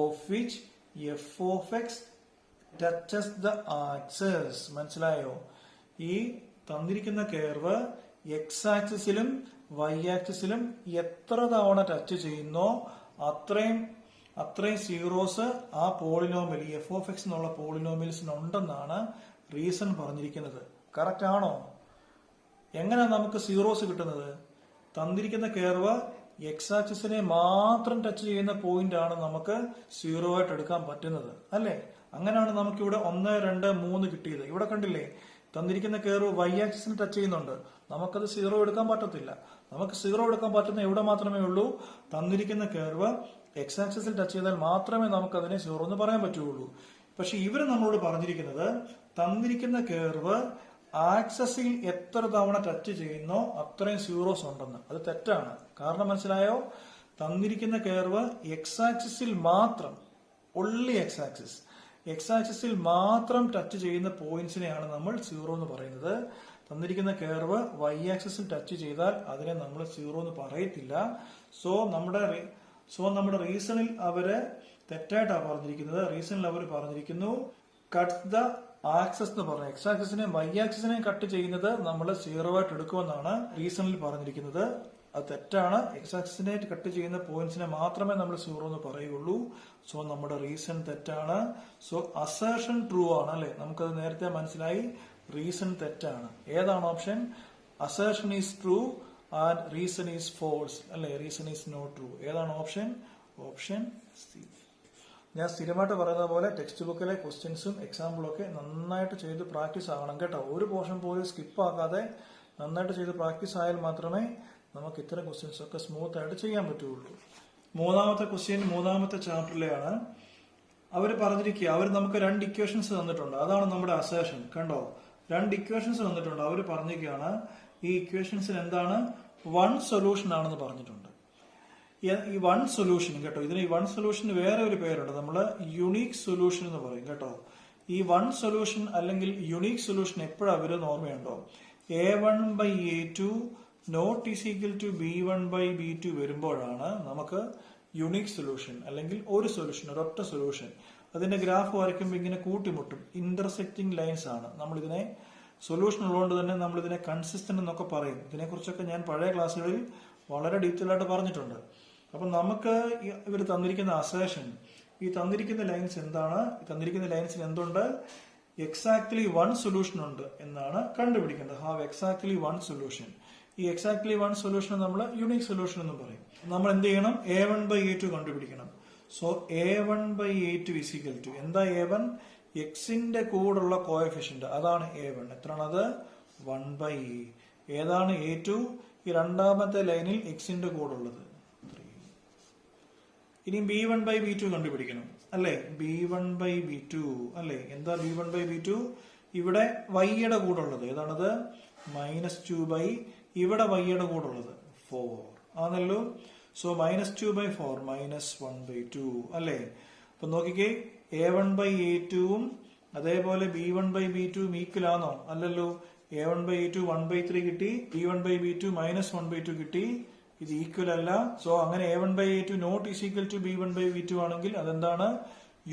Speaker 1: of which F of X touches the access. മനസ്സിലായോ? ഈ തന്നിരിക്കുന്ന കർവ് എക്സ് ആക്സിസിലും വൈ ആക്സിസിലും എത്ര തവണ ടച്ച് ചെയ്യുന്നോ അത്രയും സീറോസ് ആ പോളിനോമിയൽ, ഈ എഫ് ഓഫ് എക്സ് എന്നുള്ള പോളിനോമിയൽസിന് ഉണ്ടെന്നാണ് റീസൺ പറഞ്ഞിരിക്കുന്നത്. കറക്റ്റ് ആണോ? എങ്ങനെ നമുക്ക് സീറോസ് കിട്ടുന്നത്? തന്നിരിക്കുന്ന കർവ് എക്സ് ആക്സിസിനെ മാത്രം ടച്ച് ചെയ്യുന്ന പോയിന്റ് ആണ് നമുക്ക് സീറോ ആയിട്ട് എടുക്കാൻ പറ്റുന്നത് അല്ലേ? അങ്ങനെയാണ് നമുക്ക് ഇവിടെ 1, 2, 3 കിട്ടിയത്. ഇവിടെ കണ്ടില്ലേ, തന്നിരിക്കുന്ന കർവ് വൈ ആക്സിസിന് ടച്ച് ചെയ്യുന്നുണ്ട്, നമുക്കത് സീറോ എടുക്കാൻ പറ്റത്തില്ല. നമുക്ക് സീറോ എടുക്കാൻ പറ്റുന്ന എവിടെ മാത്രമേ ഉള്ളൂ? തന്നിരിക്കുന്ന കർവ് എക്സ് ആക്സിസിൽ ടച്ച് ചെയ്താൽ മാത്രമേ നമുക്ക് അതിനെ സീറോ എന്ന് പറയാൻ പറ്റുള്ളൂ. പക്ഷെ ഇവര് നമ്മളോട് പറഞ്ഞിരിക്കുന്നത് തന്നിരിക്കുന്ന കർവ് ആക്സസിൽ എത്ര തവണ ടച്ച് ചെയ്യുന്നോ അത്രയും സീറോസ് ഉണ്ടെന്ന്. അത് തെറ്റാണ്. കാരണം മനസ്സിലായോ? തന്നിരിക്കുന്ന കർവ് എക്സ് ആക്സിസിൽ മാത്രം, ഒൺലി എക്സ് ആക്സിസിൽ മാത്രം ടച്ച് ചെയ്യുന്ന പോയിന്റ്സിനെയാണ് നമ്മൾ സീറോ എന്ന് പറയുന്നത്. തന്നിരിക്കുന്ന കർവ് വൈ ആക്സിസിൽ ടച്ച് ചെയ്താൽ അതിനെ നമ്മൾ സീറോ എന്ന് പറയത്തില്ല. സോ നമ്മുടെ റീസണിൽ അവര് തെറ്റായിട്ടാണ് പറഞ്ഞിരിക്കുന്നത്. റീസണിൽ അവർ പറഞ്ഞിരിക്കുന്നു കട്ട് ദ ആക്സസ് എന്ന് പറഞ്ഞ എക്സ് ആക്സിസിനെയും വൈ ആക്സിസിനെയും കട്ട് ചെയ്യുന്നത് നമ്മൾ സീറോ ആയിട്ട് എടുക്കുമെന്നാണ് റീസണിൽ പറഞ്ഞിരിക്കുന്നത്. അത് തെറ്റാണ്. എക്സ് ആക്സിസിനെ കട്ട് ചെയ്യുന്ന പോയിന്റ്സിനെ മാത്രമേ നമ്മൾ സീറോ എന്ന് പറയുള്ളൂ. സോ നമ്മുടെ റീസൺ തെറ്റാണ്. സോ അസേർഷൻ ട്രൂ ആണ് അല്ലെ? നമുക്കത് നേരത്തെ മനസ്സിലായി. റീസൺ തെറ്റാണ്. ഏതാണ് option? Assertion is true and reason is false, അല്ലെ? Reason is not true. ഏതാണ് ഓപ്ഷൻ? Option C. ഞാൻ സ്ഥിരമായിട്ട് പറയുന്ന പോലെ ടെക്സ്റ്റ് ബുക്കിലെ ക്വസ്റ്റ്യൻസും എക്സാമ്പിളും ഒക്കെ നന്നായിട്ട് ചെയ്ത് പ്രാക്ടീസ് ആകണം കേട്ടോ. ഒരു പോർഷൻ പോലും സ്കിപ്പ് ആക്കാതെ നന്നായിട്ട് ചെയ്ത് പ്രാക്ടീസ് ആയാൽ മാത്രമേ നമുക്ക് ഇത്തരം ക്വസ്റ്റ്യൻസ് ഒക്കെ സ്മൂത്ത് ആയിട്ട് ചെയ്യാൻ പറ്റുള്ളൂ. മൂന്നാമത്തെ ക്വസ്റ്റ്യൻ മൂന്നാമത്തെ ചാപ്റ്ററിലെയാണ്. അവർ പറഞ്ഞിരിക്കുക, അവർ നമുക്ക് 2 ഇക്വേഷൻസ് തന്നിട്ടുണ്ട്. അതാണ് നമ്മുടെ അസേർഷൻ. കണ്ടോ, 2 ഇക്വേഷൻസ് തന്നിട്ടുണ്ട്. അവർ പറഞ്ഞിരിക്കുകയാണ് ഈ ഇക്വേഷൻസിന് എന്താണ് 1 സൊല്യൂഷൻ ആണെന്ന് പറഞ്ഞിട്ടുണ്ട്. ഈ 1 സൊല്യൂഷൻ കേട്ടോ, ഇതിന് ഈ 1 സൊല്യൂഷന് വേറെ ഒരു പേരുണ്ട്. നമ്മൾ യുണീക് സൊല്യൂഷൻ എന്ന് പറയും കേട്ടോ. ഈ 1 സൊല്യൂഷൻ അല്ലെങ്കിൽ യുണീക് സൊല്യൂഷൻ എപ്പോഴാണ് വരുന്ന ഓർമ്മയുണ്ടോ? A1/A2 not is equal to B1/B2 വരുമ്പോഴാണ് നമുക്ക് യുണീക് സൊല്യൂഷൻ അല്ലെങ്കിൽ ഒരു സൊല്യൂഷൻ, ഒരൊറ്റ സൊല്യൂഷൻ. അതിന്റെ ഗ്രാഫ് വരയ്ക്കുമ്പോൾ ഇങ്ങനെ കൂട്ടിമുട്ടും, ഇന്റർസെക്റ്റിംഗ് ലൈൻസ് ആണ്. നമ്മളിതിനെ സൊല്യൂഷൻ ഉള്ളതുകൊണ്ട് തന്നെ നമ്മളിതിനെ കൺസിസ്റ്റന്റ് എന്നൊക്കെ പറയും. ഇതിനെക്കുറിച്ചൊക്കെ ഞാൻ പഴയ ക്ലാസ്സുകളിൽ വളരെ ഡീറ്റെയിൽ ആയിട്ട് പറഞ്ഞിട്ടുണ്ട്. അപ്പൊ നമുക്ക് ഇവർ തന്നിരിക്കുന്ന അസേർഷൻ, ഈ തന്നിരിക്കുന്ന ലൈൻസ് എന്താണ്? തന്നിരിക്കുന്ന ലൈൻസിന് എന്തുണ്ട്? എക്സാക്ട്ലി 1 സൊല്യൂഷൻ ഉണ്ട് എന്നാണ് കണ്ടുപിടിക്കേണ്ടത്. Have exactly 1 solution. ഈ എക്സാക്ട്ലി 1 സൊല്യൂഷൻ നമ്മൾ യുണീക് സൊല്യൂഷൻ എന്ന് പറയും. നമ്മൾ എന്ത് ചെയ്യണം? A1/A2 കണ്ടുപിടിക്കണം. So A1/A2 is equal to എന്താ? A1 എക്സിന്റെ കൂടുള്ള കോഎഫിഷ്യന്റ്, അതാണ് A1. എത്രയാണത്? 1/E. ഏതാണ് A2? ഈ രണ്ടാമത്തെ ലൈനിൽ എക്സിന്റെ കൂടുള്ളത് 3. ഇനി B1/B2 കണ്ടുപിടിക്കണം, അല്ലെ? B1/B2 അല്ലെ? എന്താ B1/B2? ഇവിടെ വൈയുടെ കൂടുള്ളത് ഏതാണത്? -2/, ഇവിടെ വൈയുടെ കൂടുള്ളത് 4 ആണല്ലോ. സോ -2/4 -1/2 അല്ലെ? അപ്പൊ നോക്കിക്കേ, A1/A2 അതേപോലെ B1/B2 ഈക്വൽ ആണോ? അല്ലല്ലോ. A1/A2 1/3 കിട്ടി, B1/B2 -1/2 കിട്ടി. ഇത് ഈക്വൽ അല്ല. സോ അങ്ങനെ A1/A2 not is equal to B1/B2 ആണെങ്കിൽ അതെന്താണ്?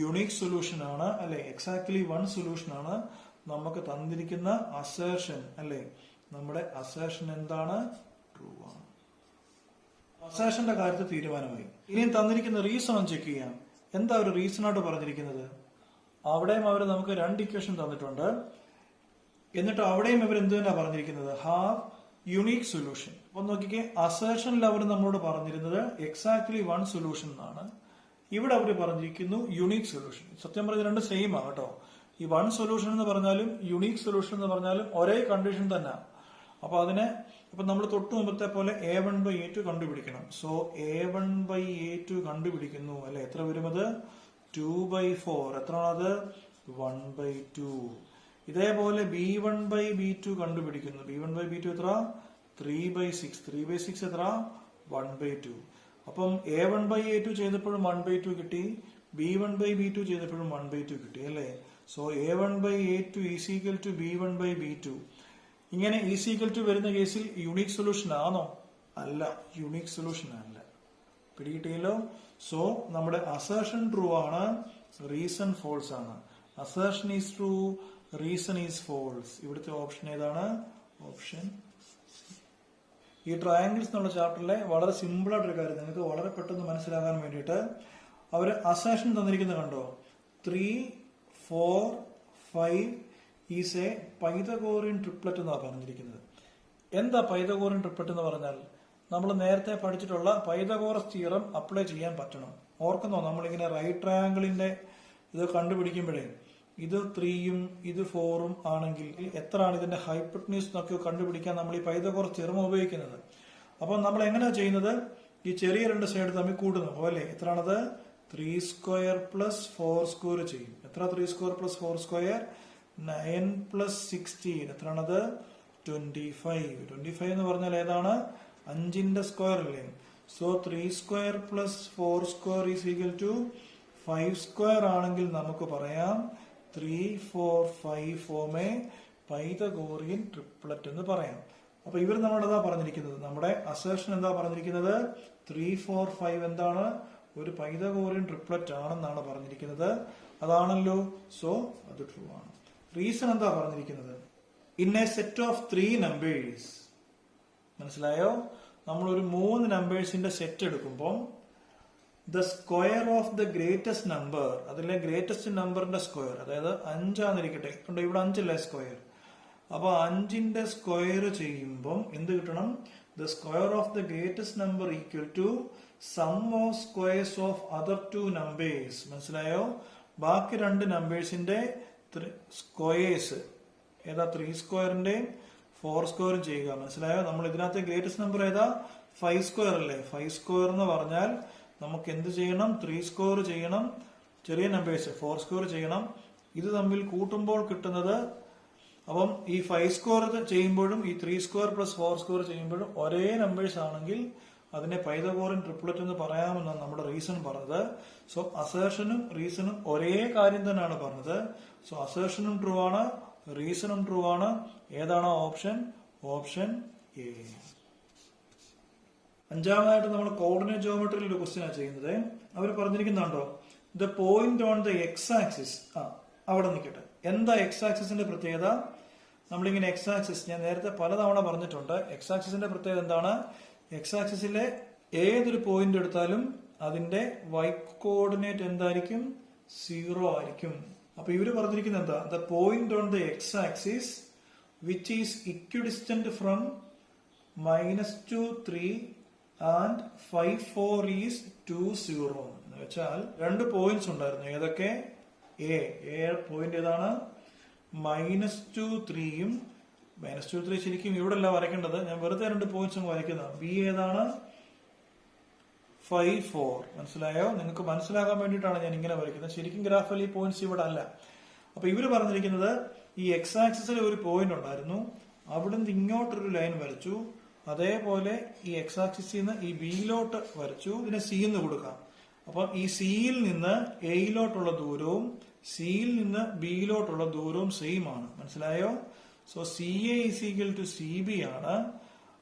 Speaker 1: യുണീക് സൊല്യൂഷൻ ആണ്, അല്ലെ? എക്സാക്ട്ലി 1 സൊല്യൂഷൻ ആണ് നമുക്ക് തന്നിരിക്കുന്ന അസേർഷൻ, അല്ലെ? നമ്മുടെ അസേർഷൻ എന്താണ്? ട്രൂ ആണ്. അസേർഷന്റെ കാര്യത്തിൽ തീരുമാനമായി. ഇനിയും തന്നിരിക്കുന്ന റീസൺ ഒന്ന് ചെക്ക് ചെയ്യാം. എന്താ ഒരു റീസൺ ആയിട്ട് പറഞ്ഞിരിക്കുന്നത്? അവിടെയും അവർ നമുക്ക് 2 ഇക്വേഷൻ തന്നിട്ടുണ്ട്. എന്നിട്ട് അവിടെയും ഇവർ എന്ത് തന്നെയാണ് പറഞ്ഞിരിക്കുന്നത്? Have unique solution. അപ്പൊ നോക്കിക്കേ, അസേർഷനിൽ അവർ നമ്മളോട് പറഞ്ഞിരുന്നത് എക്സാക്ട്ലി 1 സൊല്യൂഷൻ എന്നാണ്. ഇവിടെ അവർ പറഞ്ഞിരിക്കുന്നു യുണീക് സൊല്യൂഷൻ. സത്യം പറഞ്ഞ 2 സെയിം ആണ് കേട്ടോ. ഈ 1 സൊല്യൂഷൻ എന്ന് പറഞ്ഞാലും യുണീക് സൊല്യൂഷൻ എന്ന് പറഞ്ഞാലും ഒരേ കണ്ടീഷൻ തന്നെ. അപ്പൊ നമ്മൾ തൊട്ടു മുമ്പത്തെ പോലെ A1/A2 കണ്ടുപിടിക്കണം. സോ A1/A2 കണ്ടുപിടിക്കുന്നു, അല്ലെ? എത്ര വരും അത്? 2/4. എത്രയാണത്? 1/2. ഇതേപോലെ B1/B2 കണ്ടുപിടിക്കുന്നു. B1/B2 എത്ര? 3/6. 3/6 എത്ര? 1/2. അപ്പം A1/A2 ചെയ്തപ്പോഴും 1/2 കിട്ടി, B1/B2 ചെയ്തപ്പോഴും 1/2 കിട്ടി, അല്ലേ? So A1/A2 is equal to B1/B2. ഇങ്ങനെ ഈസ് ഈക്വൽ ടു വരുന്ന കേസിൽ യുണീക് സൊല്യൂഷൻ ആണോ? അല്ല, യുണീക് സൊല്യൂഷൻ അല്ല. പിടികിട്ടിയല്ലോ. സോ നമ്മുടെ അസേർഷൻ ട്രൂ ആണ്, റീസൺ ഫോൾസ് ആണ്. Assertion is true, reason is false. ഇവിടുത്തെ ഓപ്ഷൻ ഏതാണ്? ഓപ്ഷൻ. ഈ ട്രയാങ്കിൾസ് എന്നുള്ള ചാപ്റ്ററിലെ വളരെ സിമ്പിൾ ആയിട്ടൊരു കാര്യം നിങ്ങൾക്ക് വളരെ പെട്ടെന്ന് മനസ്സിലാകാൻ വേണ്ടിയിട്ട് അവർ അസേർഷൻ തന്നിരിക്കുന്നത് കണ്ടോ? 3, 4, 5 ഈസ് എ പൈതഗോറിയൻ ട്രിപ്ലറ്റ് എന്നാണ് പറഞ്ഞിരിക്കുന്നത്. എന്താ പൈതഗോറിയൻ ട്രിപ്ലറ്റ് എന്ന് പറഞ്ഞാൽ? നമ്മൾ നേരത്തെ പഠിച്ചിട്ടുള്ള പൈതഗോറസ് തിയറം അപ്ലൈ ചെയ്യാൻ പറ്റണം. ഓർക്കുന്നോ? നമ്മളിങ്ങനെ റൈറ്റ് ട്രയാങ്കിളിന്റെ ഇത് കണ്ടുപിടിക്കുമ്പോഴേ ഇത് 3ഉം ഇത് 4ഉം ആണെങ്കിൽ എത്രയാണ് ഇതിന്റെ ഹൈപ്പോട്ടന്യൂസ് എന്നൊക്കെ കണ്ടുപിടിക്കാൻ നമ്മൾ ഈ പൈതഗോറസ് തിയറം ഉപയോഗിക്കുന്നത്. അപ്പം നമ്മൾ എങ്ങനെയാ ചെയ്യുന്നത്? ഈ ചെറിയ 2 സൈഡ് തമ്മിൽ കൂടുന്നു പോലെ എത്രയാണത്? 3² + 4² ചെയ്യും. എത്ര? 3² + 4²? 9 + 16. എത്രയാണത്? 25. 25 എന്ന് പറഞ്ഞാൽ ഏതാണ്? 5ന്റെ സ്ക്വയർ അല്ലേ? സോ 3² + 4² ഈസ് ഈക്വൽ ടു 5² ആണെങ്കിൽ നമുക്ക് പറയാം 3, 4, 5 ഫോം എ പൈതഗോറിയൻ ട്രിപ്ലറ്റ് എന്ന് പറയാം. അപ്പൊ ഇവർ നമ്മളോട് എന്താ പറഞ്ഞിരിക്കുന്നത്? നമ്മുടെ അസേർഷൻ എന്താ പറഞ്ഞിരിക്കുന്നത്? 3, 4, 5 എന്താണ്? ഒരു പൈതഗോറിയൻ ട്രിപ്ലറ്റ് ആണെന്നാണ് പറഞ്ഞിരിക്കുന്നത്. അതാണല്ലോ. സോ അത് ട്രൂ ആണ്. റീസൺ എന്താ പറഞ്ഞിരിക്കുന്നത്? In A set of 3 numbers. മനസ്സിലായോ? നമ്മളൊരു 3 നമ്പേഴ്സിന്റെ സെറ്റ് എടുക്കുമ്പോൾ the square of the greatest number, അതിലെ ഗ്രേറ്റസ്റ്റ് നമ്പറിന്റെ സ്ക്വയർ, അതായത് 5 ആന്നിരിക്കട്ടെ, ഇവിടെ 5 അല്ലേ സ്ക്വയർ, അപ്പൊ 5ന്റെ സ്ക്വയർ ചെയ്യുമ്പം എന്ത് കിട്ടണം? The square of the greatest number equal to sum of squares of other 2 numbers. മനസ്സിലായോ? ബാക്കി 2 നമ്പേഴ്സിന്റെ സ്ക്വയേഴ്സ് ഏതാ? 3 സ്ക്വയറിന്റെയും 4 സ്ക്വയറും ചെയ്യുക. മനസ്സിലായോ? നമ്മൾ ഇതിനകത്ത് ഗ്രേറ്റസ്റ്റ് നമ്പർ ഏതാ? 5 സ്ക്വയർ അല്ലേ? 5 സ്ക്വയർ എന്ന് പറഞ്ഞാൽ നമുക്ക് എന്ത് ചെയ്യണം? 3 സ്ക്വയർ ചെയ്യണം. ചെറിയ നമ്പേഴ്സ് 4 സ്ക്വയർ ചെയ്യണം. ഇത് തമ്മിൽ കൂട്ടുമ്പോൾ കിട്ടുന്നത്, അപ്പം ഈ 5 സ്ക്വയർ ചെയ്യുമ്പോഴും ഈ 3 സ്ക്വയർ പ്ലസ് 4 സ്ക്വയർ ചെയ്യുമ്പോഴും ഒരേ നമ്പേഴ്സ് ആണെങ്കിൽ അതിനെ പൈതഗോറിയൻ ട്രിപ്ലറ്റ് എന്ന് പറയാമെന്നാണ് നമ്മുടെ റീസൺ പറഞ്ഞത്. സോ അസേർഷനും റീസണും ഒരേ കാര്യം തന്നെയാണ് പറഞ്ഞത്. സോ അസേർഷനും ട്രൂ ആണ്, റീസണും ട്രൂ ആണ്. ഏതാണ് ഓപ്ഷൻ? Option A. അഞ്ചാമതായിട്ട് നമ്മൾ കോർഡിനേറ്റ് ജോമെട്രിയിൽ ഒരു ക്വസ്റ്റ്യൻ ആണ് ചെയ്യുന്നത്. അവർ പറഞ്ഞിരിക്കുന്നുണ്ടോ the point on the X axis. അവിടെ നിൽക്കട്ടെ. എന്താ എക്സ് ആക്സിസിന്റെ പ്രത്യേകത? നമ്മളിങ്ങനെ എക്സ് ആക്സിസ് ഞാൻ നേരത്തെ പലതവണ പറഞ്ഞിട്ടുണ്ട്. എക്സ് ആക്സിസിന്റെ പ്രത്യേകത എന്താണ്? എക്സ് ആക്സിസിലെ ഏതൊരു പോയിന്റ് എടുത്താലും അതിന്റെ വൈ കോർഡിനേറ്റ് എന്തായിരിക്കും? 0 ആയിരിക്കും. അപ്പൊ ഇവര് പറഞ്ഞിരിക്കുന്നത് എന്താ? The point on the X axis which is equidistant from -2 3 and 5 4 is 2 0. എന്ന് വെച്ചാൽ 2 പോയിന്റ്സ് ഉണ്ടായിരുന്നു. ഏതൊക്കെ? എ പോയിന്റ് ഏതാണ്? -2 3യും -2 3 ശരിക്കും ഇവിടെ അല്ല വരയ്ക്കേണ്ടത്, ഞാൻ വെറുതെ 2 പോയിന്റ്സും വരയ്ക്കുന്ന. ബി ഏതാണ്? 5 4. മനസ്സിലായോ? നിങ്ങൾക്ക് മനസ്സിലാകാൻ വേണ്ടിയിട്ടാണ് ഞാൻ ഇങ്ങനെ വരയ്ക്കുന്നത്. ശരിക്കും ഗ്രാഫിൽ ഈ പോയിന്റ്സ് ഇവിടെ അല്ല. അപ്പൊ ഇവര് പറഞ്ഞിരിക്കുന്നത് ഈ എക്സ് ആക്സിസിൽ ഒരു പോയിന്റ് ഉണ്ടായിരുന്നു, അവിടുന്ന് ഇങ്ങോട്ടൊരു ലൈൻ വരച്ചു. അതേപോലെ ഈ എക്സ് ആക്സിസിൽ നിന്ന് ഈ ബിയിലോട്ട് വരച്ചു. ഇതിനെ സി എന്ന് കൊടുക്കാം. അപ്പൊ ഈ സിയിൽ നിന്ന് എയിലോട്ടുള്ള ദൂരവും സിയിൽ നിന്ന് ബിയിലോട്ടുള്ള ദൂരവും സെയിം ആണ്. മനസ്സിലായോ? So C A is equal to C B ആണ്.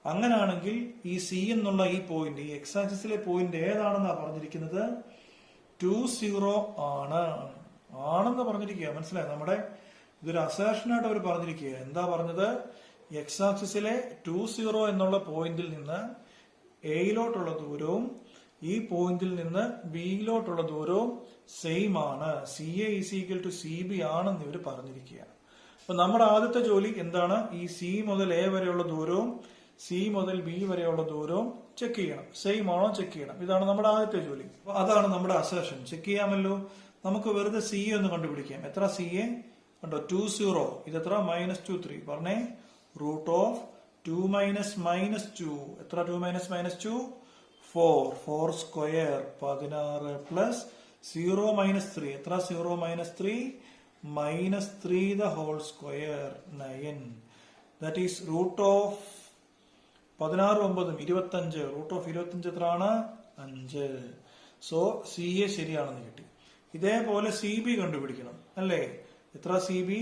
Speaker 1: അങ്ങനാണെങ്കിൽ ഈ സി എന്നുള്ള ഈ പോയിന്റ്, ഈ എക്സ് ആക്സിസിലെ പോയിന്റ് ഏതാണെന്നാ പറഞ്ഞിരിക്കുന്നത്? 2 0 ആണ്. ആണെന്ന് പറഞ്ഞിരിക്കുക. മനസ്സിലായോ? നമ്മുടെ ഇതൊരു അസേർഷനായിട്ട് അവർ പറഞ്ഞിരിക്കുക. എന്താ പറഞ്ഞത്? എക്സ് ആക്സിസിലെ 2 0 എന്നുള്ള പോയിന്റിൽ നിന്ന് എയിലോട്ടുള്ള ദൂരവും ഈ പോയിന്റിൽ നിന്ന് ബിയിലോട്ടുള്ള ദൂരവും സെയിം ആണ്. C A is equal to C B ആണെന്ന് ഇവർ പറഞ്ഞിരിക്കുകയാണ്. അപ്പൊ നമ്മുടെ ആദ്യത്തെ ജോലി എന്താണ്? ഈ സി മുതൽ എ വരെയുള്ള ദൂരവും സി മുതൽ ബി വരെയുള്ള ദൂരവും ചെക്ക് ചെയ്യണം. സെയിം ആണോ ചെക്ക് ചെയ്യണം. ഇതാണ് നമ്മുടെ ആദ്യത്തെ ജോലി. അപ്പൊ അതാണ് നമ്മുടെ അസേർഷൻ. ചെക്ക് ചെയ്യാമല്ലോ. നമുക്ക് വെറുതെ സി എ ഒന്ന് കണ്ടുപിടിക്കാം. എത്ര സി എ? കണ്ടോ? 2 0. ഇതെത്ര? -2 3. പറഞ്ഞേ. √2 - -2. എത്ര? 2 - -2 4. 4 സ്ക്വയർ 16 പ്ലസ് 0 - 3. എത്ര? 0 - 3 -3 the whole square 9. That is √16 9 25. √25 എത്രയാണ്? 5. സോ സി എ ശരിയാണെന്ന് കിട്ടി. ഇതേപോലെ സി ബി കണ്ടുപിടിക്കണം അല്ലേ? എത്ര സി ബി?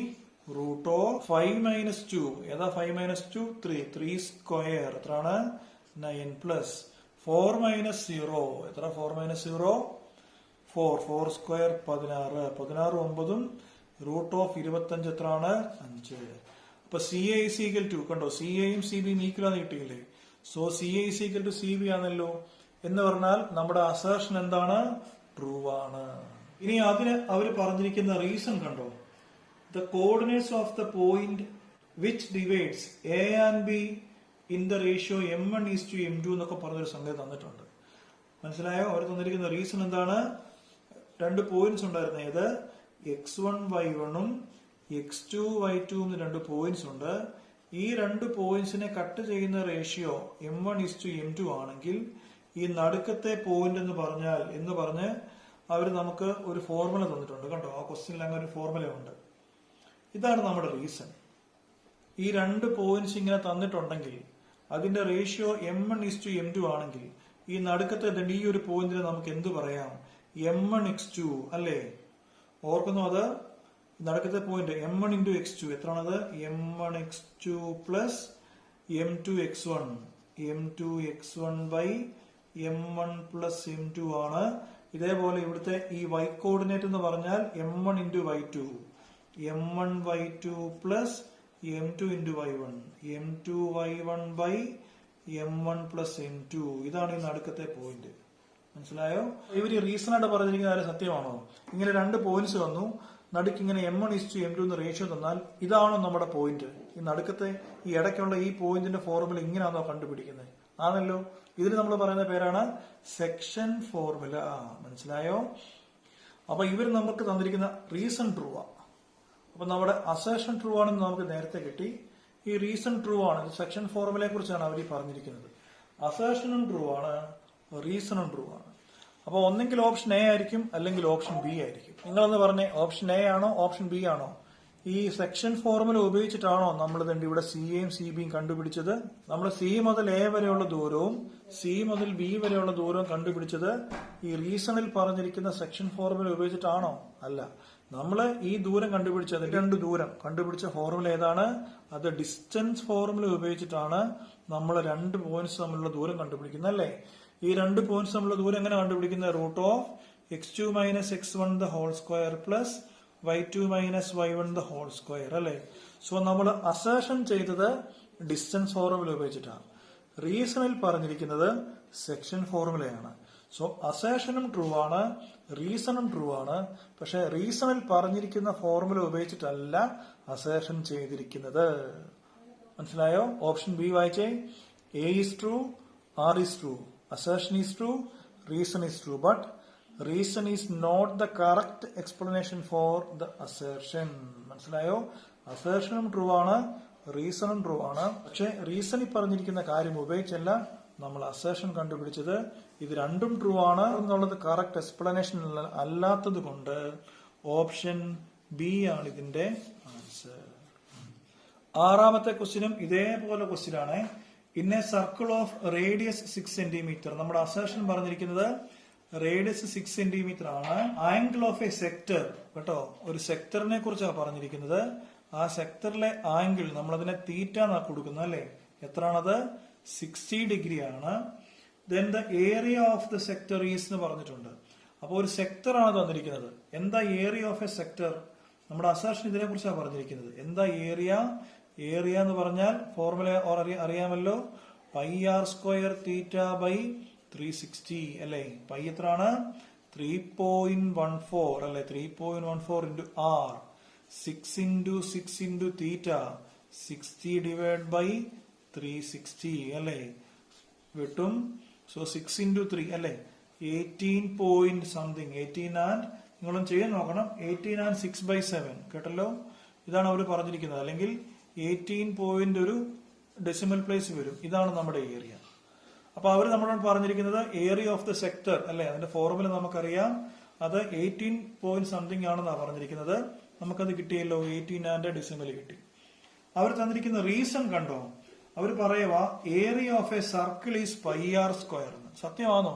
Speaker 1: √5 - 2. ഏതാ 5 - 2? 3. 3 സ്ക്വയർ എത്രയാണ്? 9 പ്ലസ് 4 - 0. എത്ര? 4 - 0 4. 4 സ്ക്വയർ 16. 16 √25 എത്രയാണ്? 5. അപ്പൊ C A is equal to, കണ്ടോ, സി എയും സി ബിയും ഈക്വൽ ആണെന്ന് കിട്ടിയില്ലേ? So C A is equal to C B ആണല്ലോ. എന്ന് പറഞ്ഞാൽ നമ്മുടെ അസേർഷൻ എന്താണ്? ട്രൂ ആണ്. ഇനി അതിന് അവർ പറഞ്ഞിരിക്കുന്ന റീസൺ കണ്ടോ? The coordinates of the point which divides A and be in the ratio m1:m2 എന്നൊക്കെ പറഞ്ഞൊരു സംഗതി തന്നിട്ടുണ്ട്. മനസ്സിലായോ? അവർ തന്നിരിക്കുന്ന റീസൺ എന്താണ്? 2 പോയിന്റ്സ് ഉണ്ടായിരുന്നു. ഏത്? x1 y1ഉം x2 y2 എന്ന് 2 പോയിന്റ്സ് ഉണ്ട്. ഈ 2 പോയിന്റ്സിനെ കട്ട് ചെയ്യുന്ന റേഷ്യോ m1:m2 ആണെങ്കിൽ ഈ നടുക്കത്തെ പോയിന്റ് എന്ന് പറഞ്ഞ് അവർ നമുക്ക് ഒരു ഫോർമുല തന്നിട്ടുണ്ട്. കണ്ടോ? ആ ക്വസ്റ്റ്യനിൽ അങ്ങനെ ഒരു ഫോർമുല ഉണ്ട്. ഇതാണ് നമ്മുടെ റീസൺ. ഈ 2 പോയിന്റ്സ് ഇങ്ങനെ തന്നിട്ടുണ്ടെങ്കിൽ അതിന്റെ റേഷ്യോ m1:m2 ആണെങ്കിൽ ഈ നടുക്കത്തെ ഈ ഒരു പോയിന്റിനെ നമുക്ക് എന്ത് പറയാം? m1x2 അല്ലേ? ഓർക്കുന്നു അത്? നടുക്കത്തെ പോയിന്റ് m1 × x2 എത്രയാണത്? m1x2 plus m2x1. m2x1 by m1 plus m2 ആണ്. ഇതേപോലെ ഇവിടുത്തെ ഈ y കോർഡിനേറ്റ് എന്ന് പറഞ്ഞാൽ m1 × y2. m1 y2 plus m2 × y1. m2 y1 by m1 plus m2. ഇതാണ് ഈ നടുക്കത്തെ പോയിന്റ്. മനസ്സിലായോ? ഇവർ റീസൺ ആയിട്ട് പറഞ്ഞിരിക്കുന്ന കാര്യം സത്യമാണോ? ഇങ്ങനെ 2 പോയിന്റ്സ് വന്നു, നടുക്ക് ഇങ്ങനെ m1:m2 എന്ന് റേഷ്യോ തന്നാൽ ഇതാണോ നമ്മുടെ പോയിന്റ്? ഈ നടുക്കത്തെ ഈ ഇടയ്ക്കുള്ള ഈ പോയിന്റിന്റെ ഫോർമുല ഇങ്ങനെയാണോ കണ്ടുപിടിക്കുന്നത്? ആണല്ലോ. ഇതിന് നമ്മൾ പറയുന്ന പേരാണ് സെക്ഷൻ ഫോർമുല. മനസ്സിലായോ? അപ്പൊ ഇവർ നമുക്ക് തന്നിരിക്കുന്ന റീസൺ ട്രൂ ആണ്. അപ്പൊ നമ്മുടെ അസേഷൻ ട്രൂ ആണെന്ന് നമുക്ക് നേരത്തെ കിട്ടി. ഈ റീസൺ ട്രൂ ആണ്. സെക്ഷൻ ഫോർമുലയെ കുറിച്ചാണ് അവർ പറഞ്ഞിരിക്കുന്നത്. അസേഷനും ട്രൂ ആണ്, റീസണും ട്രൂ ആണ്. അപ്പൊ ഒന്നെങ്കിൽ ഓപ്ഷൻ എ ആയിരിക്കും, അല്ലെങ്കിൽ ഓപ്ഷൻ ബി ആയിരിക്കും. നിങ്ങളൊന്ന് പറഞ്ഞേ, ഓപ്ഷൻ എ ആണോ ഓപ്ഷൻ ബി ആണോ? ഈ സെക്ഷൻ ഫോർമുല ഉപയോഗിച്ചിട്ടാണോ നമ്മൾ തന്നെ ഇവിടെ സിയും സി ബിയും കണ്ടുപിടിച്ചത്? നമ്മൾ സി മുതൽ എ വരെയുള്ള ദൂരവും സി മുതൽ ബി വരെയുള്ള ദൂരവും കണ്ടുപിടിച്ചത് ഈ റീസണിൽ പറഞ്ഞിരിക്കുന്ന സെക്ഷൻ ഫോർമുല ഉപയോഗിച്ചിട്ടാണോ? അല്ല. നമ്മൾ ഈ ദൂരം കണ്ടുപിടിച്ചത്, രണ്ട് ദൂരം കണ്ടുപിടിച്ച ഫോർമുല ഏതാണ്? അത് ഡിസ്റ്റൻസ് ഫോർമുല ഉപയോഗിച്ചിട്ടാണ് നമ്മൾ രണ്ട് പോയിന്റ്സ് തമ്മിലുള്ള ദൂരം കണ്ടുപിടിക്കുന്നത്, അല്ലേ? ഈ രണ്ട് പോയിന്റ്സ് തമ്മിലുള്ള ദൂരം എങ്ങനെ കണ്ടുപിടിക്കുന്നത്? Root of x2 - x1 the whole square plus y2 - y1 the whole square, അല്ലേ? സോ നമ്മൾ അസേഷൻ ചെയ്തത് ഡിസ്റ്റൻസ് ഫോർമുല ഉപയോഗിച്ചിട്ടാണ്. റീസണിൽ പറഞ്ഞിരിക്കുന്നത് സെക്ഷൻ ഫോർമുലയാണ്. സോ അസേഷനും ട്രൂ ആണ്, റീസണും ട്രൂ ആണ്. പക്ഷെ റീസണിൽ പറഞ്ഞിരിക്കുന്ന ഫോർമുല ഉപയോഗിച്ചിട്ടല്ല അസേഷൻ ചെയ്തിരിക്കുന്നത്. മനസ്സിലായോ? ഓപ്ഷൻ ബി വായിച്ചേ. A is true, R is true, assertion is true, reason is true, but reason is not the correct explanation for the assertion. മനസ്സിലായോ? അസേഷനും ട്രൂ ആണ്, റീസണും ട്രൂ ആണ്. പക്ഷെ റീസണിൽ പറഞ്ഞിരിക്കുന്ന കാര്യം ഉപയോഗിച്ചല്ല നമ്മൾ അസേഷൻ കണ്ടുപിടിച്ചത്. ഇത് രണ്ടും ട്രൂ ആണ് എന്നുള്ളത് കറക്റ്റ് എക്സ്പ്ലനേഷൻ അല്ലാത്തത് കൊണ്ട് ഓപ്ഷൻ ബി ആണ് ഇതിന്റെ ആൻസർ. ആറാമത്തെ ക്വസ്റ്റ്യനും ഇതേപോലെ ക്വസ്റ്റ്യൻ ആണ്. In A circle of radius 6 centimetre. നമ്മുടെ അസേഷൻ പറഞ്ഞിരിക്കുന്നത് റേഡിയസ് 6 സെന്റിമീറ്റർ ആണ്. ആംഗിൾ ഓഫ് എ സെക്ടർ, കേട്ടോ, ഒരു സെക്ടറിനെ കുറിച്ചാണ് പറഞ്ഞിരിക്കുന്നത്. ആ സെക്ടറിലെ ആംഗിൾ നമ്മൾ അതിനെ തീറ്റ എന്നാണ് കൊടുക്കുന്നത്, അല്ലെ? എത്രയാണത്? 60 ഡിഗ്രി ആണ്. Then the area of the sector is എന്ന് പറഞ്ഞിട്ടുണ്ട്. അപ്പൊ ഒരു സെക്ടർ ആണ് തന്നിരിക്കുന്നത്. എന്താ ഏരിയ ഓഫ് എ സെക്ടർ? നമ്മുടെ അസേഷൻ ഇതിനെ കുറിച്ചാണ് പറഞ്ഞിരിക്കുന്നത്. എന്താ ഏരിയ? ഏരിയ എന്ന് പറഞ്ഞാൽ ഫോർമുല അറിയാമല്ലോ, pi R square theta by 360, അല്ലെ? പൈ എത്രയാണ്? 3.14, അല്ലെ? 3.14 into R, 6 into 6 into theta, 60 divide by 360, അല്ലെ? കിട്ടും. സോ 6 ഇൻറ്റു 3, അല്ലെ? 18 പോയിന്റ് സംതിങ്, 18 ആൻഡ് നിങ്ങളും ചെയ്യാൻ നോക്കണം, 18 ആൻഡ് 6/7, കേട്ടല്ലോ? ഇതാണ് അവർ പറഞ്ഞിരിക്കുന്നത്. അല്ലെങ്കിൽ 18 പോയിന്റ് ഒരു ഡെസിമൽ പ്ലേസ് വരും. ഇതാണ് നമ്മുടെ ഏരിയ. അപ്പൊ അവർ നമ്മളോട് പറഞ്ഞിരിക്കുന്നത് ഏരിയ ഓഫ് ദ സെക്ടർ, അല്ലെ? അതിന്റെ ഫോർമുല നമുക്കറിയാം. അത് 18 പോയിന്റ് സംതിങ് ആണെന്നാണ് പറഞ്ഞിരിക്കുന്നത്. നമുക്കത് കിട്ടിയല്ലോ, 18 ആൻഡ് ഡെസിമൽ കിട്ടി. അവർ തന്നിരിക്കുന്ന റീസൺ കണ്ടോ? അവർ പറയുക area of a circle is pi R square എന്ന്. സത്യമാണോ?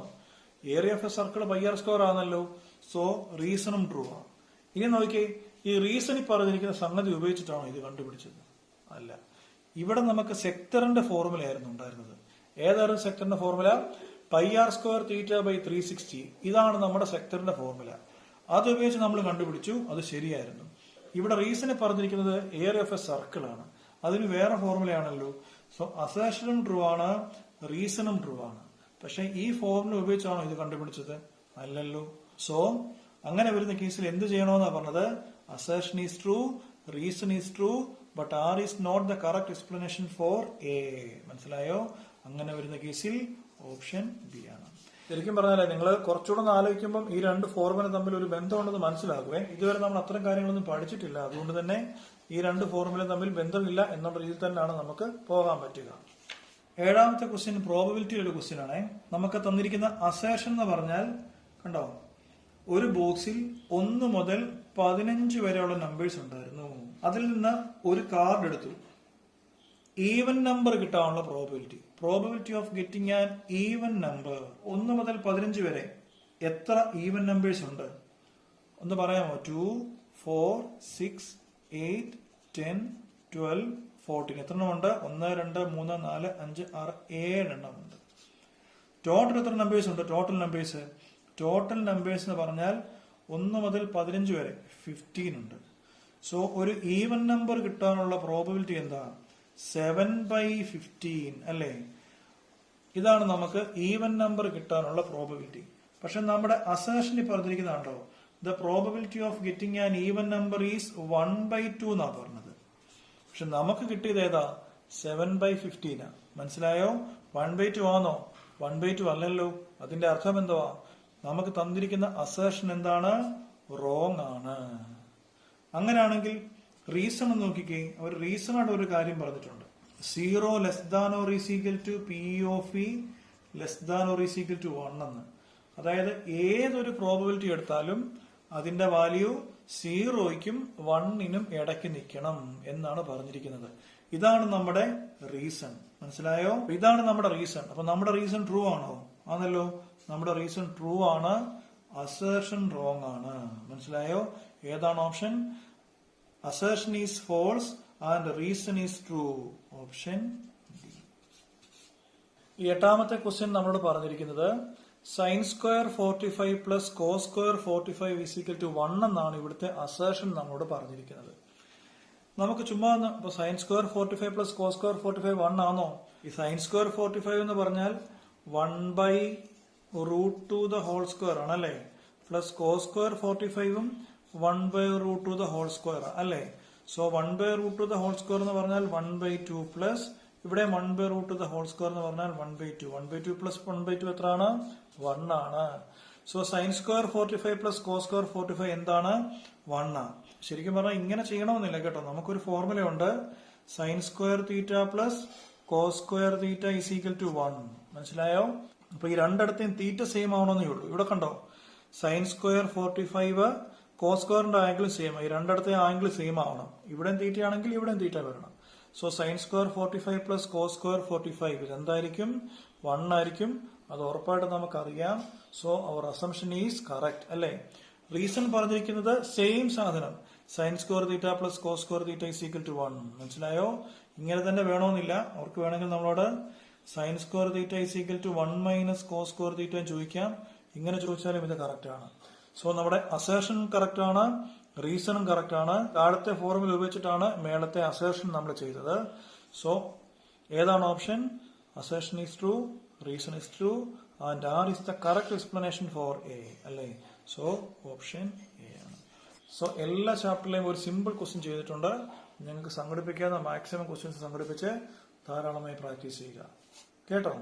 Speaker 1: Area of a circle pi R square ആണല്ലോ. സോ റീസണും ട്രൂ ആണ്. ഇനി നോക്കിയേ, ഈ റീസണിൽ പറഞ്ഞിരിക്കുന്ന സംഗതി ഉപയോഗിച്ചിട്ടാണോ ഇത് കണ്ടുപിടിച്ചത്? അല്ല. ഇവിടെ നമുക്ക് സെക്ടറിന്റെ ഫോർമുല ആയിരുന്നു ഉണ്ടായിരുന്നത്. ഏതായിരുന്നു സെക്ടറിന്റെ formula? Pi R square theta by 360. ഇതാണ് നമ്മുടെ സെക്ടറിന്റെ ഫോർമുല. അത് ഉപയോഗിച്ച് നമ്മൾ കണ്ടുപിടിച്ചു, അത് ശരിയായിരുന്നു. ഇവിടെ റീസണിൽ പറഞ്ഞിരിക്കുന്നത് ഏരിയ ഓഫ് എ സർക്കിൾ ആണ്. അതിന് വേറെ ഫോർമുലയാണല്ലോ. സോ അസേഷനും ട്രൂ ആണ്, റീസണും ട്രൂ ആണ്. പക്ഷെ ഈ ഫോർമുല ഉപയോഗിച്ചാണോ ഇത് കണ്ടുപിടിച്ചത്? അല്ലല്ലോ. സോ അങ്ങനെ വരുന്ന കേസിൽ എന്ത് ചെയ്യണമെന്നാ പറഞ്ഞത്? Assertion is true, reason is true, but R is not the correct explanation for A. മനസ്സിലായോ? അങ്ങനെ വരുന്ന കേസിൽ ഓപ്ഷൻ ബി ആണ്. ശരിക്കും പറഞ്ഞാലേ നിങ്ങൾ കുറച്ചുകൂടെ ആലോചിക്കുമ്പോൾ ഈ രണ്ട് ഫോർമുല തമ്മിൽ ഒരു ബന്ധമുണ്ടെന്ന് മനസ്സിലാകുവേ. ഇതുവരെ നമ്മൾ അത്തരം കാര്യങ്ങളൊന്നും പഠിച്ചിട്ടില്ല. അതുകൊണ്ട് തന്നെ ഈ രണ്ട് ഫോർമുല തമ്മിൽ ബന്ധമില്ല എന്നുള്ള രീതിയിൽ തന്നെയാണ് നമുക്ക് പോകാൻ പറ്റുക. ഏഴാമത്തെ ക്വസ്റ്റ്യൻ പ്രോബബിലിറ്റി ഒരു ക്വസ്റ്റ്യൻ ആണ്. നമുക്ക് തന്നിരിക്കുന്ന അസേഷൻ എന്ന് പറഞ്ഞാൽ കണ്ടോ, ഒരു ബോക്സിൽ 1 മുതൽ 15 വരെയുള്ള നമ്പേഴ്സ് ഉണ്ടായിരുന്നു. അതിൽ നിന്ന് ഒരു കാർഡ് എടുത്തു. ഈവൻ നമ്പർ കിട്ടാനുള്ള probability of getting an even number. 1 മുതൽ 15 വരെ എത്ര ഈവൻ നമ്പേഴ്സ് ഉണ്ട് ഒന്ന് പറയാമോ? 2, 4, 6, 8, 10, 12, 14. എത്ര എണ്ണം ഉണ്ട്? 1, 2, 3, 4, 5, 6, 7 എണ്ണം ഉണ്ട്. ടോട്ടൽ എത്ര നമ്പേഴ്സ് ഉണ്ട്? ടോട്ടൽ നമ്പേഴ്സ് എന്ന് പറഞ്ഞാൽ 1 മുതൽ 15 വരെ 15 ഉണ്ട്. സോ ഒരു ഈവൻ നമ്പർ കിട്ടാനുള്ള പ്രോബബിലിറ്റി എന്താ? 7/15, അല്ലേ? ഇതാണ് നമുക്ക് ഈവൻ നമ്പർ കിട്ടാനുള്ള പ്രോബബിലിറ്റി. പക്ഷെ നമ്മുടെ അസേഷനിൽ പറഞ്ഞിരിക്കുന്നതാണോ, the probability of getting an even number is 1/2 എന്നാ പറഞ്ഞത്. പക്ഷെ നമുക്ക് കിട്ടിയത് ഏതാ 7/15. മനസ്സിലായോ? 1/2 ആണോ? 1/2 അല്ലല്ലോ. അതിന്റെ അർത്ഥം എന്തുവാ? നമുക്ക് തന്നിരിക്കുന്ന അസേർഷൻ എന്താണ്? റോങ് ആണ്. അങ്ങനെയാണെങ്കിൽ റീസൺ നോക്കിക്കേ. അവർ റീസൺ ആയിട്ട് ഒരു കാര്യം പറഞ്ഞിട്ടുണ്ട്. 0 < P of E < 1 എന്ന്. അതായത് ഏതൊരു പ്രോബബിലിറ്റി എടുത്താലും അതിന്റെ വാല്യൂ 0യ്ക്കും 1നും ഇടയ്ക്ക് നിൽക്കണം എന്നാണ് പറഞ്ഞിരിക്കുന്നത്. ഇതാണ് നമ്മുടെ റീസൺ. മനസ്സിലായോ? ഇതാണ് നമ്മുടെ റീസൺ. അപ്പൊ നമ്മുടെ റീസൺ ട്രൂ ആണോ? ആണല്ലോ. നമ്മുടെ റീസൺ ട്രൂ ആണ്. അസേർഷൻ റോങ് ആണ്. മനസ്സിലായോ? ഏതാണ് option? Assertion is false and reason is true. Option D. ഈ 8ാമത്തെ ക്വസ്റ്റ്യൻ നമ്മളോട് പറഞ്ഞിരിക്കുന്നത് sin² 45 പ്ലസ് cos² 45 = 1 എന്നാണ് ഇവിടുത്തെ അസേർഷൻ നമ്മളോട് പറഞ്ഞിരിക്കുന്നത്. നമുക്ക് ചുമ്മാ ഇപ്പൊ sin² 45 പ്ലസ് cos² 45 1 ആണോ? ഈ sin² 45 എന്ന് പറഞ്ഞാൽ 1/√2² ആണല്ലേ. പ്ലസ് cos² 45ഉം 1/√2² അല്ലേ. സോ 1/√2² എന്ന് പറഞ്ഞാൽ 1/2 പ്ലസ് ഇവിടെ 1/√2² എന്ന് പറഞ്ഞാൽ 1/2. 1/2 പ്ലസ് 1/2 എത്രയാണ്? 1 ആണ്. സോ sin² 45 പ്ലസ് cos² 45 എന്താണ്? 1 ആണ്. ശരിക്കും പറഞ്ഞാൽ ഇങ്ങനെ ചെയ്യണമെന്നില്ല കേട്ടോ. നമുക്കൊരു ഫോർമുലയുണ്ട്. sin² plus cos² = 1. മനസ്സിലായോ? അപ്പൊ ഈ രണ്ടിടത്തെയും തീറ്റ സെയിം ആവണമെന്നേ ഉള്ളൂ. ഇവിടെ കണ്ടോ, sin² 45 cos²ന്റെ ആംഗിൾ സെയിം. ഈ രണ്ടിടത്തെയും ആംഗിൾ സെയിം ആവണം. ഇവിടെയും തീറ്റ ആണെങ്കിൽ ഇവിടെയും തീറ്റ വരണം. So sin² 45 plus cos² 45 ഇതെന്തായിരിക്കും? 1 ആയിരിക്കും. അത് ഉറപ്പായിട്ട് നമുക്കറിയാം. സോ അവർ അസംഷൻ ഈസ് കറക്റ്റ് അല്ലേ. റീസൺ പറഞ്ഞിരിക്കുന്നത് സെയിം സാധനം, sin² പ്ലസ് cos² = 1. മനസ്സിലായോ? ഇങ്ങനെ തന്നെ വേണമെന്നില്ല. അവർക്ക് വേണമെങ്കിൽ നമ്മളോട് sin² = 1 മൈനസ് cos² ചോദിക്കാം. ഇങ്ങനെ ചോദിച്ചാലും ഇത് കറക്റ്റ് ആണ്. സോ നമ്മുടെ അസേർഷൻ കറക്റ്റ് ആണ്, റീസണും കറക്റ്റ് ആണ്. താഴത്തെ ഫോർമുല ഉപയോഗിച്ചിട്ടാണ് മേളത്തെ അസേർഷൻ നമ്മൾ ചെയ്തത്. സോ ഏതാണ് option? Assertion is true, reason is true and R is the correct explanation for A അല്ലേ. സോ ഓപ്ഷൻ എ ആണ്. സോ എല്ലാ ചാപ്റ്ററിലെയും ഒരു സിമ്പിൾ ക്വസ്റ്റ്യൻ ചെയ്തിട്ടുണ്ട്. നിങ്ങൾക്ക് സംഘടിപ്പിക്കാവുന്ന മാക്സിമം ക്വസ്റ്റ്യൻസ് സംഘടിപ്പിച്ച് ധാരാളമായി പ്രാക്ടീസ് ചെയ്യുക കേട്ടോ.